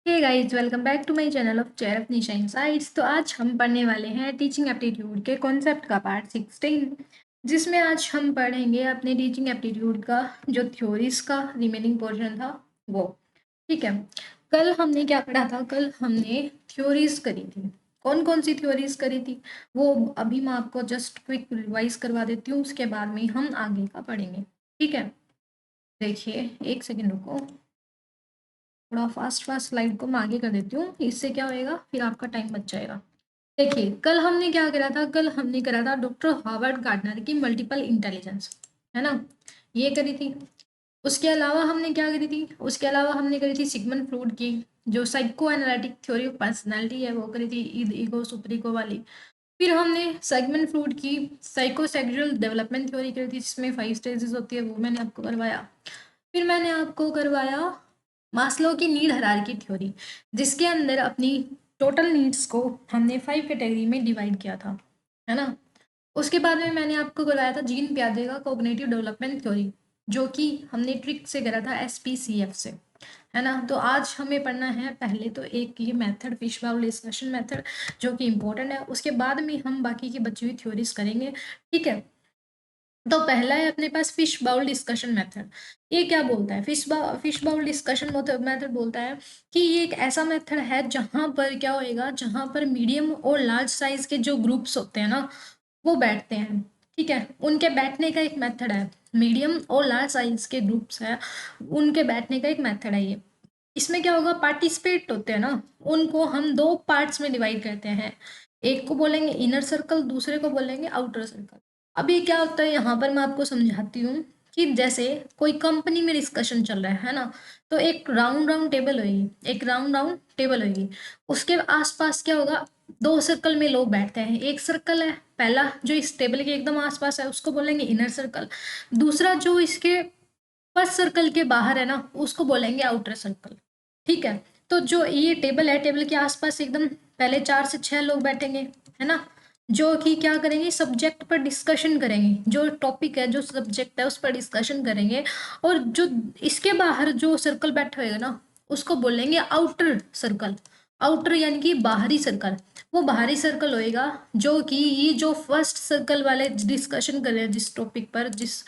Hey guys, welcome back to my channel of chair of Nisha insights. तो आज हम पढ़ने वाले हैं टीचिंग एप्टीट्यूड के कॉन्सेप्ट का पार्ट 16, जिसमें आज हम पढ़ेंगे अपने टीचिंग एप्टीट्यूड का जो थ्योरीज का रिमेनिंग पोर्शन था वो। ठीक है, कल हमने क्या पढ़ा था? कल हमने थ्योरीज करी थी। कौन कौन सी थ्योरीज करी थी वो अभी मैं आपको जस्ट क्विक रिवाइज करवा देती हूँ, उसके बाद में हम आगे का पढ़ेंगे। ठीक है, देखिए एक सेकेंड रुको, थोड़ा फास्ट फास्ट स्लाइड को मैं आगे कर देती हूँ, इससे क्या होएगा फिर आपका टाइम बच जाएगा। देखिए कल हमने क्या करा था? कल हमने करा था डॉक्टर हार्वर्ड गार्डनर की मल्टीपल इंटेलिजेंस, है ना, ये करी थी। उसके अलावा हमने क्या करी थी? उसके अलावा हमने करी थी सिगमंड फ्रॉइड की जो psycho analytic theory of personality है वो करी थी, ईगो सुपरिको वाली। फिर हमने सिगमंड फ्रॉइड की साइकोसेक्सुअल डेवलपमेंट थ्योरी करी थी जिसमें 5 स्टेजेस होती है, वो मैंने आपको करवाया। फिर मैंने आपको करवाया मास्लो की नीड हायरार्की थ्योरी, जिसके अंदर अपनी टोटल नीड्स को हमने 5 कैटेगरी में डिवाइड किया था, है ना। उसके बाद में मैंने आपको करवाया था जीन प्याजे का कोग्निटिव डेवलपमेंट थ्योरी, जो कि हमने ट्रिक से करा था SPCF से, है ना। तो आज हमें पढ़ना है पहले तो एक ये method fish bowl discussion method, जो कि इम्पोर्टेंट है। उसके बाद में हम बाकी की बची हुई थ्योरीज करेंगे। ठीक है, तो पहला है अपने पास फिश बाउल डिस्कशन मेथड। ये क्या बोलता है? फिश बाउल डिस्कशन मेथड बोलता है कि ये एक ऐसा मेथड है जहां पर क्या होएगा, जहां पर मीडियम और लार्ज साइज के जो ग्रुप्स होते हैं ना वो बैठते हैं। ठीक है, उनके बैठने का एक मेथड है। मीडियम और लार्ज साइज के ग्रुप्स है, उनके बैठने का एक मेथड है ये। इसमें क्या होगा, पार्टिसिपेट होते हैं ना, उनको हम दो पार्ट्स में डिवाइड करते हैं। एक को बोलेंगे इनर सर्कल, दूसरे को बोलेंगे आउटर सर्कल। अभी क्या होता है यहाँ पर मैं आपको समझाती हूँ कि जैसे कोई कंपनी में डिस्कशन चल रहा है ना, तो एक राउंड राउंड टेबल होगी, एक राउंड राउंड टेबल होगी। उसके आसपास क्या होगा, दो सर्कल में लोग बैठते हैं। एक सर्कल है पहला जो इस टेबल के एकदम आसपास है, उसको बोलेंगे इनर सर्कल। दूसरा जो इसके फर्स्ट सर्कल के बाहर है ना, उसको बोलेंगे आउटर सर्कल। ठीक है, तो जो ये टेबल है, टेबल के आसपास एकदम पहले 4 से 6 लोग बैठेंगे, है ना, जो कि क्या करेंगे, सब्जेक्ट पर डिस्कशन करेंगे, जो टॉपिक है जो सब्जेक्ट है उस पर डिस्कशन करेंगे। और जो इसके बाहर जो सर्कल बैठा होगा ना, उसको बोलेंगे आउटर सर्कल। आउटर यानी कि बाहरी सर्कल। वो बाहरी सर्कल होएगा जो कि ये जो फर्स्ट सर्कल वाले डिस्कशन कर रहे हैं जिस टॉपिक पर, जिस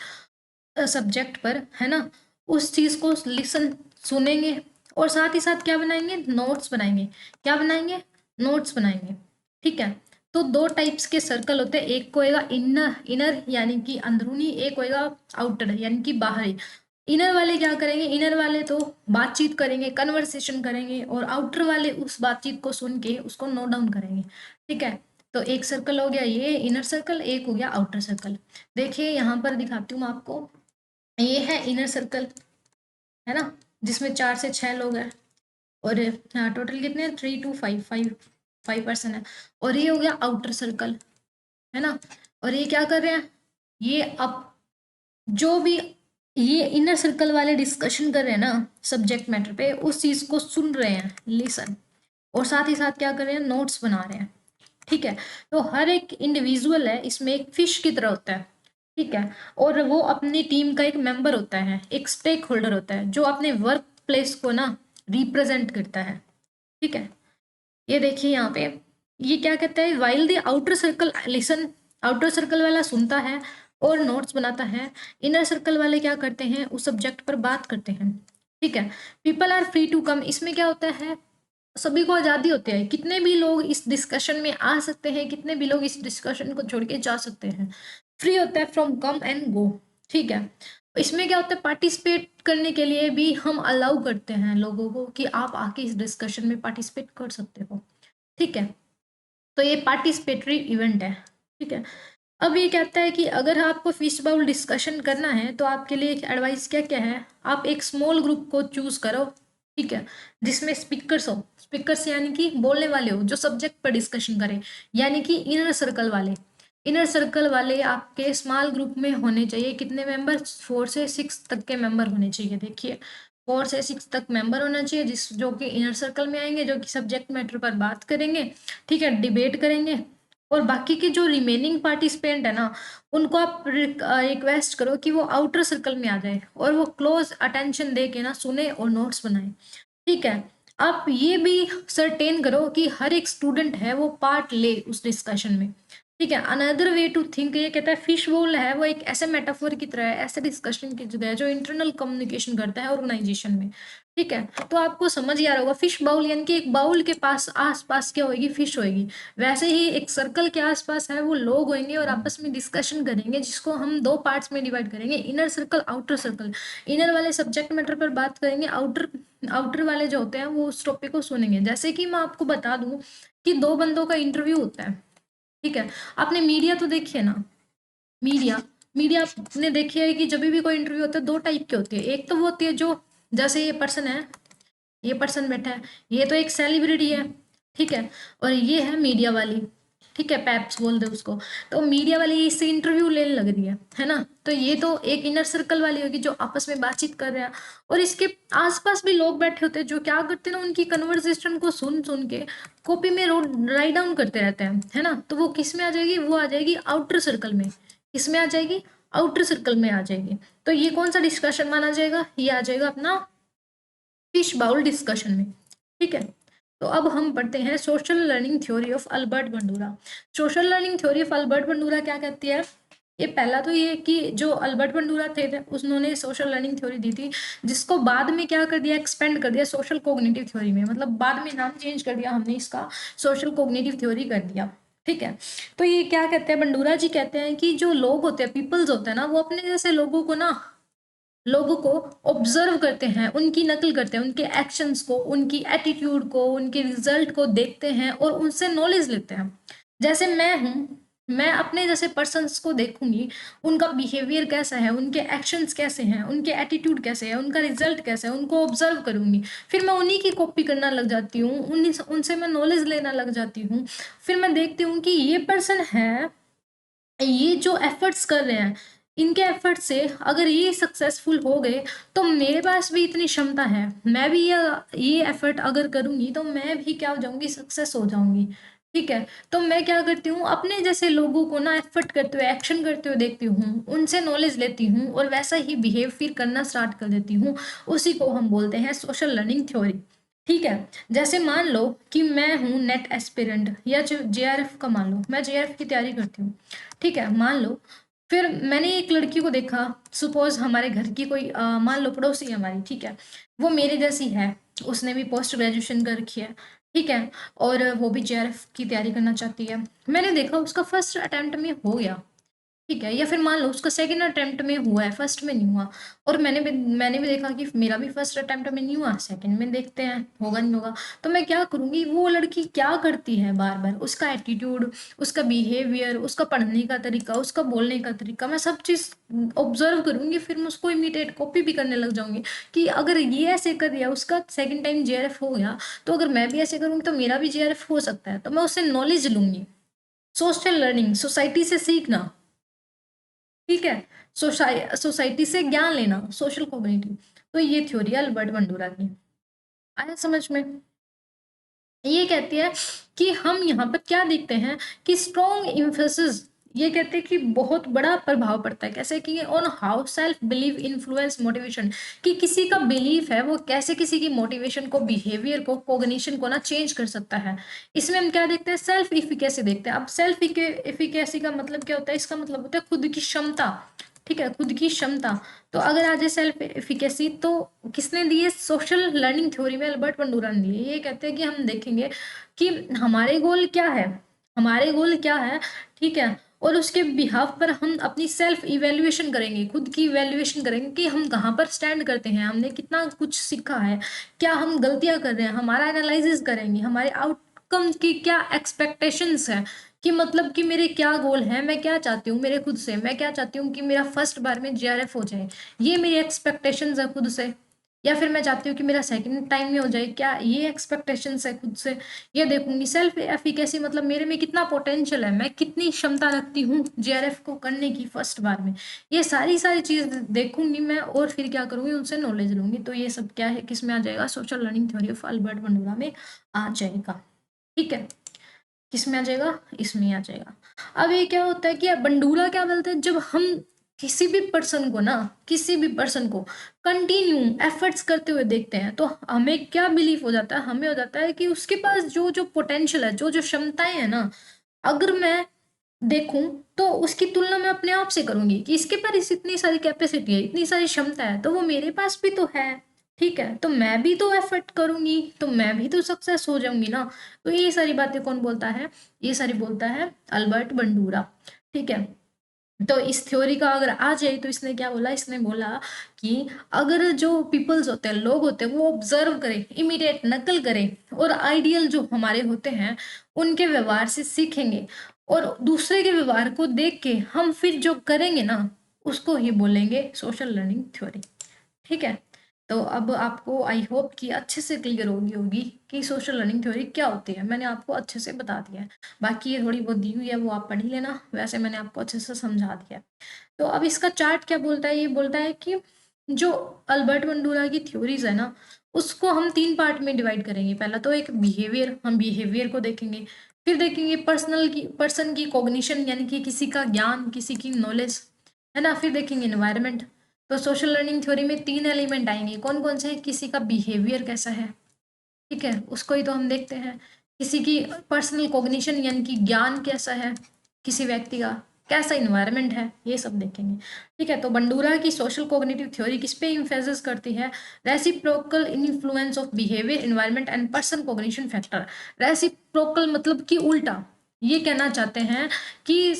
सब्जेक्ट पर, है ना, उस चीज को लिसन सुनेंगे। और साथ ही साथ क्या बनाएंगे, नोट्स बनाएंगे। क्या बनाएंगे? नोट्स बनाएंगे। ठीक है, तो दो टाइप्स के सर्कल होते हैं, एक को होएगा इनर इनर यानी कि अंदरूनी, एक होएगा आउटर यानी कि बाहरी। इनर वाले क्या करेंगे, इनर वाले तो बातचीत करेंगे, कन्वर्सेशन करेंगे, और आउटर वाले उस बातचीत को सुन के उसको नोट डाउन करेंगे। ठीक है, तो एक सर्कल हो गया ये इनर सर्कल, एक हो गया आउटर सर्कल। देखिए यहाँ पर दिखाती हूँ मैं आपको, ये है इनर सर्कल, है ना, जिसमें 4 से 6 लोग हैं। और हाँ, टोटल कितने हैं, 3 to 5, 5 पर्सन है। और ये हो गया आउटर सर्कल, है ना। और ये क्या कर रहे हैं, ये अब जो भी ये इनर सर्कल वाले डिस्कशन कर रहे हैं ना सब्जेक्ट मैटर पे, उस चीज को सुन रहे हैं, लिसन। और साथ ही साथ क्या कर रहे हैं, नोट्स बना रहे हैं। ठीक है, तो हर एक इंडिविजुअल है इसमें एक फिश की तरह होता है। ठीक है, और वो अपनी टीम का एक मेंबर होता है, एक स्टेक होल्डर होता है जो अपने वर्क प्लेस को ना रिप्रेजेंट करता है। ठीक है, ये देखिए यहाँ पे, ये क्या कहता है, while the outer circle listen, outer circle वाला सुनता है और नोट्स बनाता है। इनर सर्कल वाले क्या करते हैं, उस सब्जेक्ट पर बात करते हैं। ठीक है, people are free to come, इसमें क्या होता है, सभी को आज़ादी होती है, कितने भी लोग इस डिस्कशन में आ सकते हैं, कितने भी लोग इस डिस्कशन को छोड़ के जा सकते हैं। फ्री होता है फ्रॉम कम एंड गो। ठीक है, इसमें क्या होता है, पार्टिसिपेट करने के लिए भी हम अलाउ करते हैं लोगों को कि आप आके इस डिस्कशन में पार्टिसिपेट कर सकते हो। ठीक है, तो ये पार्टिसिपेटरी इवेंट है। ठीक है, अब ये कहता है कि अगर आपको फिश बाउल डिस्कशन करना है तो आपके लिए एडवाइस क्या क्या है, आप एक स्मॉल ग्रुप को चूज करो। ठीक है, जिसमें स्पीकर्स हो, स्पीकर्स यानी कि बोलने वाले हो जो सब्जेक्ट पर डिस्कशन करें, यानी कि इनर सर्कल वाले। इनर सर्कल वाले आपके स्मॉल ग्रुप में होने चाहिए, कितने मेंबर, 4 से 6 तक के मेंबर होने चाहिए। देखिए 4 से 6 तक मेंबर होना चाहिए, जिस जो कि इनर सर्कल में आएंगे, जो कि सब्जेक्ट मैटर पर बात करेंगे। ठीक है, डिबेट करेंगे। और बाकी के जो रिमेनिंग पार्टिसिपेंट है ना, उनको आप रिक्वेस्ट करो कि वो आउटर सर्कल में आ जाए और वो क्लोज अटेंशन दे के ना सुने और नोट्स बनाए। ठीक है, आप ये भी सर्टेन करो कि हर एक स्टूडेंट है वो पार्ट ले उस डिस्कशन में, ठीक है। अनदर वे टू थिंक, ये कहता है फिश बोल है वो एक ऐसे मेटाफोर की तरह है, ऐसे डिस्कशन की जगह है जो इंटरनल कम्युनिकेशन करता है ऑर्गेनाइजेशन में, ठीक है। तो आपको समझ ही आ रहा होगा फिश बाउल यानी कि एक बाउल के पास आसपास क्या होगी, फिश होगी। वैसे ही एक सर्कल के आसपास है वो लोग होंगे और आपस में डिस्कशन करेंगे, जिसको हम दो पार्ट्स में डिवाइड करेंगे, inner circle outer circle. Inner वाले सब्जेक्ट मैटर पर बात करेंगे, आउटर आउटर वाले जो होते हैं वो उस टॉपिक को सुनेंगे। जैसे कि मैं आपको बता दूं कि दो बंदों का इंटरव्यू होता है, ठीक है। आपने मीडिया तो देखी है ना, मीडिया मीडिया आपने देखी है कि जब भी कोई इंटरव्यू होता है दो टाइप की होती है। एक तो वो होती है जो, जैसे ये पर्सन है, ये पर्सन बैठा है, ये तो एक सेलिब्रिटी है, ठीक है। और ये है मीडिया वाली, ठीक है, पैप्स बोल दे उसको। तो मीडिया वाली इससे इंटरव्यू लेने लग रही है ना। तो ये तो एक इनर सर्कल वाली होगी जो आपस में बातचीत कर रहे हैं, और इसके आसपास भी लोग बैठे होते हैं जो क्या करते हैं ना, उनकी कन्वर्सेशन को सुन सुन के कॉपी में राइट डाउन करते रहते हैं, है ना। तो वो किस में आ जाएगी, वो आ जाएगी आउटर सर्कल में। किस में आ जाएगी, आउटर सर्कल में आ जाएगी। तो ये कौन सा डिस्कशन माना जाएगा, ये आ जाएगा अपना फिश बाउल डिस्कशन में, ठीक है। तो अब हम पढ़ते हैं social learning theory of Albert Bandura. Social learning theory of Albert Bandura क्या कहती है, ये पहला तो ये कि जो अल्बर्ट बंडूरा थे उन्होंने सोशल लर्निंग थ्योरी दी थी, जिसको बाद में क्या कर दिया, एक्सपेंड कर दिया सोशल कोग्निटिव थ्योरी में। मतलब बाद में नाम चेंज कर दिया हमने इसका, सोशल कोग्निटिव थ्योरी कर दिया, ठीक है। तो ये क्या कहते हैं, बंडूरा जी कहते हैं कि जो लोग होते हैं, पीपल्स होते हैं ना, वो अपने जैसे लोगों को ना, लोगों को ऑब्जर्व करते हैं, उनकी नकल करते हैं, उनके एक्शंस को, उनकी एटीट्यूड को, उनके रिजल्ट को देखते हैं और उनसे नॉलेज लेते हैं। जैसे मैं हूँ, मैं अपने जैसे पर्सन्स को देखूंगी, उनका बिहेवियर कैसा है, उनके एक्शंस कैसे हैं, उनके एटीट्यूड कैसे है, उनका रिजल्ट कैसे है, उनको ऑब्जर्व करूंगी। फिर मैं उन्हीं की कॉपी करना लग जाती हूँ, उनसे मैं नॉलेज लेना लग जाती हूँ। फिर मैं देखती हूँ कि ये पर्सन है, ये जो एफर्ट्स कर रहे हैं, इनके एफर्ट से अगर ये सक्सेसफुल हो गए तो मेरे पास भी इतनी क्षमता है, मैं भी ये एफर्ट अगर करूंगी तो मैं भी क्या हो जाऊंगी, सक्सेस हो जाऊंगी, ठीक है। तो मैं क्या करती हूँ, अपने जैसे लोगों को ना एफर्ट करते हुए, एक्शन करते हुए देखती हूँ, उनसे नॉलेज लेती हूँ और वैसा ही बिहेव फिर करना स्टार्ट कर देती हूँ। उसी को हम बोलते हैं सोशल लर्निंग थ्योरी, ठीक है। जैसे मान लो कि मैं हूँ नेट एस्पिरेंट या जो जेआरएफ का, मान लो मैं जेआरएफ की तैयारी करती हूँ, ठीक है, मान लो। फिर मैंने एक लड़की को देखा, सपोज हमारे घर की कोई मान लो पड़ोसी है हमारी, ठीक है, वो मेरे जैसी है, उसने भी पोस्ट ग्रेजुएशन कर रखी है, ठीक है, और वो भी जेआरएफ की तैयारी करना चाहती है। मैंने देखा उसका फर्स्ट अटेम्प्ट में हो गया, ठीक है, या फिर मान लो उसका सेकंड अटेम्प्ट में हुआ है, फर्स्ट में नहीं हुआ। और मैंने भी देखा कि मेरा भी फर्स्ट अटेम्प्ट में नहीं हुआ, सेकंड में देखते हैं होगा नहीं होगा। तो मैं क्या करूंगी, वो लड़की क्या करती है बार बार, उसका एटीट्यूड, उसका बिहेवियर, उसका पढ़ने का तरीका, उसका बोलने का तरीका, मैं सब चीज़ ऑब्जर्व करूंगी। फिर मैं उसको इमिटेट कॉपी भी करने लग जाऊंगी कि अगर ये ऐसे कर दिया, उसका सेकंड टाइम जेआरएफ हो गया, तो अगर मैं भी ऐसे करूंगी तो मेरा भी जेआरएफ हो सकता है। तो मैं उससे नॉलेज लूंगी। सोशल लर्निंग, सोसाइटी से सीखना, ठीक है, सोसाइटी से ज्ञान लेना, सोशल कम्युनिटी। तो ये थ्योरी है अल्बर्ट बंडूरा की। आया समझ में। ये कहती है कि हम यहाँ पर क्या देखते हैं कि स्ट्रॉन्ग इम्फेसिस, ये कहते हैं कि बहुत बड़ा प्रभाव पड़ता है, कैसे कि on how self believe influence motivation, कि किसी का बिलीफ है वो कैसे किसी की मोटिवेशन को, बिहेवियर को, कोग्निशन को ना चेंज कर सकता है। इसमें हम क्या देखते हैं, सेल्फ इफिकेसी देखते हैं। अब सेल्फ इफिकेसी का मतलब क्या होता है, इसका मतलब होता है खुद की क्षमता, ठीक है, खुद की क्षमता। तो अगर आ जाए सेल्फ एफिकेसी, तो किसने दी है, सोशल लर्निंग थ्योरी में अल्बर्ट बंडूरा ने दी है। ये कहते हैं कि हम देखेंगे कि हमारे गोल क्या है, हमारे गोल क्या है, ठीक है, और उसके बिहाफ पर हम अपनी सेल्फ इवेल्युएशन करेंगे, खुद की इवेल्युएशन करेंगे कि हम कहाँ पर स्टैंड करते हैं, हमने कितना कुछ सीखा है, क्या हम गलतियां कर रहे हैं, हमारा एनालिसिस करेंगे, हमारे आउटकम की क्या एक्सपेक्टेशंस है, कि मतलब कि मेरे क्या गोल हैं, मैं क्या चाहती हूँ मेरे खुद से, मैं क्या चाहती हूँ कि मेरा फर्स्ट बार में जेआरएफ हो जाए, ये मेरी एक्सपेक्टेशंस है खुद से। या फिर मैं चाहती हूँ कि मेरा सेकंड टाइम में हो जाए, क्या ये एक्सपेक्टेशंस है खुद से। ये देखूंगी सेल्फ एफिकेसी, मतलब मेरे में कितना पोटेंशियल है, मैं कितनी क्षमता रखती हूँ जेआरएफ को करने की फर्स्ट बार में। ये सारी सारी चीज देखूंगी मैं, और फिर क्या करूंगी, उनसे नॉलेज लूंगी। तो ये सब क्या है, किस में आ जाएगा, social learning theory of Albert Bandura में आ जाएगा, ठीक है। किस में आ जाएगा, इसमें आ जाएगा। अब ये क्या होता है कि बंडूरा क्या बोलते हैं, जब हम किसी भी पर्सन को ना, किसी भी पर्सन को कंटिन्यू एफर्ट्स करते हुए देखते हैं तो हमें क्या बिलीव हो जाता है, हमें हो जाता है कि उसके पास जो जो पोटेंशियल है, जो जो क्षमताएं है ना, अगर मैं देखूं तो उसकी तुलना मैं अपने आप से करूंगी कि इसके पास इतनी सारी कैपेसिटी है, इतनी सारी क्षमता है, तो वो मेरे पास भी तो है। ठीक है, तो मैं भी तो एफर्ट करूंगी तो मैं भी तो सक्सेस हो जाऊंगी ना। तो ये सारी बातें कौन बोलता है, ये सारी बोलता है अल्बर्ट बंडूरा। ठीक है, तो इस थ्योरी का अगर आ जाए तो इसने क्या बोला, इसने बोला कि अगर जो पीपल्स होते हैं, लोग होते हैं, वो ऑब्जर्व करें, इमिडिएट नकल करें और आइडियल जो हमारे होते हैं उनके व्यवहार से सीखेंगे और दूसरे के व्यवहार को देख के हम फिर जो करेंगे ना उसको ही बोलेंगे सोशल लर्निंग थ्योरी। ठीक है, तो अब आपको आई होप कि अच्छे से क्लियर होगी कि सोशल लर्निंग थ्योरी क्या होती है। मैंने आपको अच्छे से बता दिया है, बाकी ये थोड़ी बहुत दी हुई है वो आप पढ़ ही लेना, वैसे मैंने आपको अच्छे से समझा दिया है। तो अब इसका चार्ट क्या बोलता है, ये बोलता है कि जो अल्बर्ट बंडूरा की थ्योरीज है ना उसको हम 3 पार्ट में डिवाइड करेंगे। पहला तो एक बिहेवियर, हम बिहेवियर को देखेंगे, फिर देखेंगे पर्सन की कॉग्निशन यानी कि किसी का ज्ञान, किसी की नॉलेज, है ना, फिर देखेंगे एनवायरनमेंट। तो सोशल लर्निंग थ्योरी में 3 एलिमेंट आएंगे, कौन कौन से, किसी का बिहेवियर कैसा है, ठीक है, उसको ही तो हम देखते हैं। किसी की पर्सनल कॉग्निशन यानी कि ज्ञान कैसा है, किसी व्यक्ति का कैसा इन्वायरमेंट है, ये सब देखेंगे। ठीक है, तो बंडूरा की सोशल कॉग्निटिव थ्योरी किस पे इम्फेसिस करती है, reciprocal influence of behaviour, environment and person cognition factor. Reciprocal मतलब कि उल्टा, ये कहना चाहते हैं कि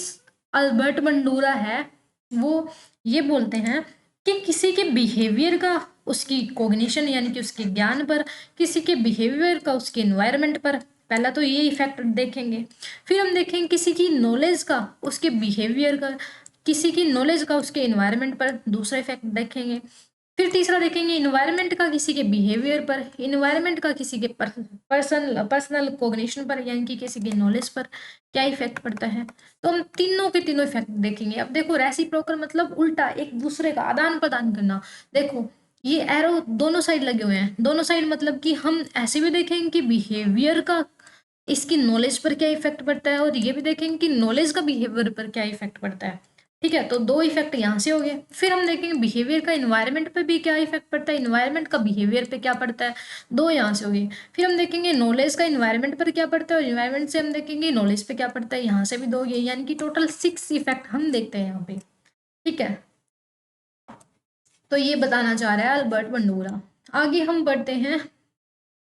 अल्बर्ट बंडूरा है वो ये बोलते हैं कि किसी के बिहेवियर का उसकी कॉग्निशन यानी कि उसके ज्ञान पर, किसी के बिहेवियर का उसके एनवायरनमेंट पर, पहला तो ये इफेक्ट देखेंगे। फिर हम देखेंगे किसी की नॉलेज का उसके बिहेवियर का, किसी की नॉलेज का उसके एनवायरनमेंट पर दूसरा इफेक्ट देखेंगे। फिर तीसरा देखेंगे इन्वायरमेंट का किसी के बिहेवियर पर, इन्वायरमेंट का किसी के पर्सनल कॉग्निशन पर यानी कि किसी के नॉलेज पर क्या इफेक्ट पड़ता है। तो हम तीनों के तीनों इफेक्ट देखेंगे। अब देखो रेसिप्रोकल मतलब उल्टा, एक दूसरे का आदान प्रदान करना। देखो ये एरो दोनों साइड लगे हुए हैं, दोनों साइड मतलब कि हम ऐसे भी देखेंगे कि बिहेवियर का इसकी नॉलेज पर क्या इफेक्ट पड़ता है और ये भी देखेंगे कि नॉलेज का बिहेवियर पर क्या इफेक्ट पड़ता है। ठीक है, तो 2 इफेक्ट यहाँ से हो गए। फिर हम देखेंगे बिहेवियर का इन्वायरमेंट पे भी क्या इफेक्ट पड़ता है, इन्वायरमेंट का बिहेवियर पे क्या पड़ता है, 2 यहाँ से हो गए। फिर हम देखेंगे नॉलेज का इन्वायरमेंट पर क्या पड़ता है और इन्वायरमेंट से हम देखेंगे नॉलेज पे क्या पड़ता है, यहाँ से भी 2 हो गए, यानी कि टोटल 6 इफेक्ट हम देखते हैं यहाँ पे। ठीक है, तो ये बताना चाह रहा है अल्बर्ट बंडूरा। आगे हम बढ़ते हैं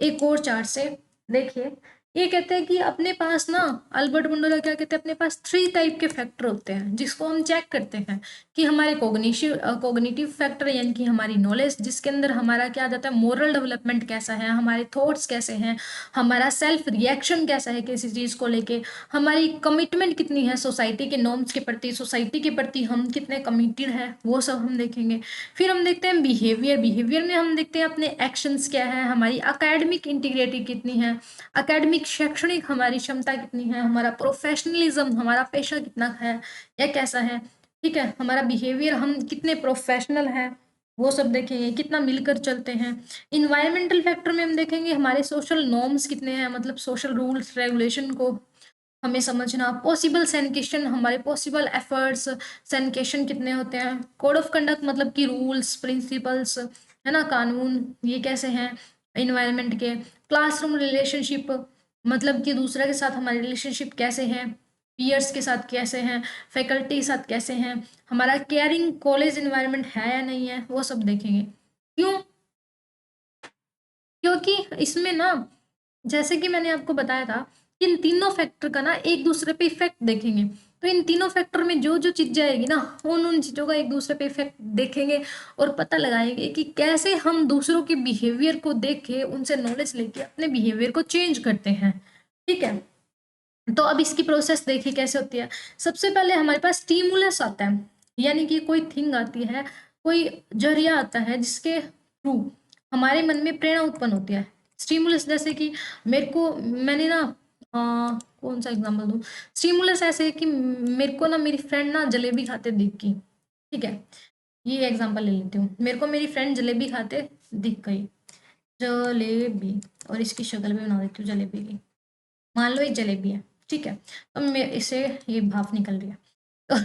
एक और चार्ट से। देखिए ये कहते हैं कि अपने पास ना, अल्बर्ट बंडोरा क्या कहते हैं, अपने पास 3 टाइप के फैक्टर होते हैं जिसको हम चेक करते हैं कि हमारे कोग्निटिव फैक्टर यानी कि हमारी नॉलेज, जिसके अंदर हमारा क्या आ जाता है, मोरल डेवलपमेंट कैसा है, हमारे थॉट्स कैसे हैं, हमारा सेल्फ रिएक्शन कैसा है किसी चीज को लेके, हमारी कमिटमेंट कितनी है सोसाइटी के नॉर्म्स के प्रति, सोसाइटी के प्रति हम कितने कमिटेड है, वो सब हम देखेंगे। फिर हम देखते हैं बिहेवियर, बिहेवियर में हम देखते हैं अपने एक्शंस क्या है, हमारी अकेडमिक इंटीग्रिटी कितनी है, अकेडमिक शैक्षणिक हमारी क्षमता कितनी है, हमारा प्रोफेशनलिज्म, हमारा पेशा कितना है या कैसा है। ठीक है, हमारा बिहेवियर, हम कितने प्रोफेशनल हैं, वो सब देखेंगे, कितना मिलकर चलते हैं। इन्वायरमेंटल फैक्टर में हम देखेंगे हमारे सोशल नॉर्म्स कितने हैं, मतलब सोशल रूल्स रेगुलेशन को हमें समझना। पॉसिबल सैनिकेशन, हमारे पॉसिबल एफर्ट्स सैनिकेशन कितने होते हैं। कोड ऑफ कंडक्ट मतलब कि रूल्स प्रिंसिपल्स, है ना, कानून, ये कैसे हैं इन्वायरमेंट के। क्लासरूम रिलेशनशिप मतलब कि दूसरे के साथ हमारे रिलेशनशिप कैसे हैं, पीयर्स के साथ कैसे हैं, फैकल्टी के साथ कैसे हैं, हमारा केयरिंग कॉलेज इन्वायरमेंट है या नहीं है, वो सब देखेंगे। क्यों, क्योंकि इसमें ना जैसे कि मैंने आपको बताया था कि इन तीनों फैक्टर का ना एक दूसरे पे इफेक्ट देखेंगे। तो इन तीनों फैक्टर में जो जो चीजें आएगी ना उन उन चीजों का एक दूसरे पे इफेक्ट देखेंगे और पता लगाएंगे कि कैसे हम दूसरों के बिहेवियर को देख के उनसे नॉलेज लेके अपने बिहेवियर को चेंज करते हैं। ठीक है, तो अब इसकी प्रोसेस देखिए कैसे होती है। सबसे पहले हमारे पास स्टिमुलस आता है, यानी कि कोई थिंग आती है, कोई जरिया आता है जिसके थ्रू हमारे मन में प्रेरणा उत्पन्न होती है। स्टिमुलस जैसे कि मेरे को, मैंने ना कौन सा एग्जांपल दूं। स्टिमुलस ऐसे है कि मेरे को ना मेरी फ्रेंड ना जलेबी खाते दिख गई। ठीक है, ये एग्जांपल ले लेती हूँ, मेरे को मेरी फ्रेंड जलेबी खाते दिख गई, जलेबी, और इसकी शक्ल भी बना देती हूँ जलेबी की। मान लो एक जलेबी है, ठीक है, तो मैं इसे ये भाप निकल रही है। तो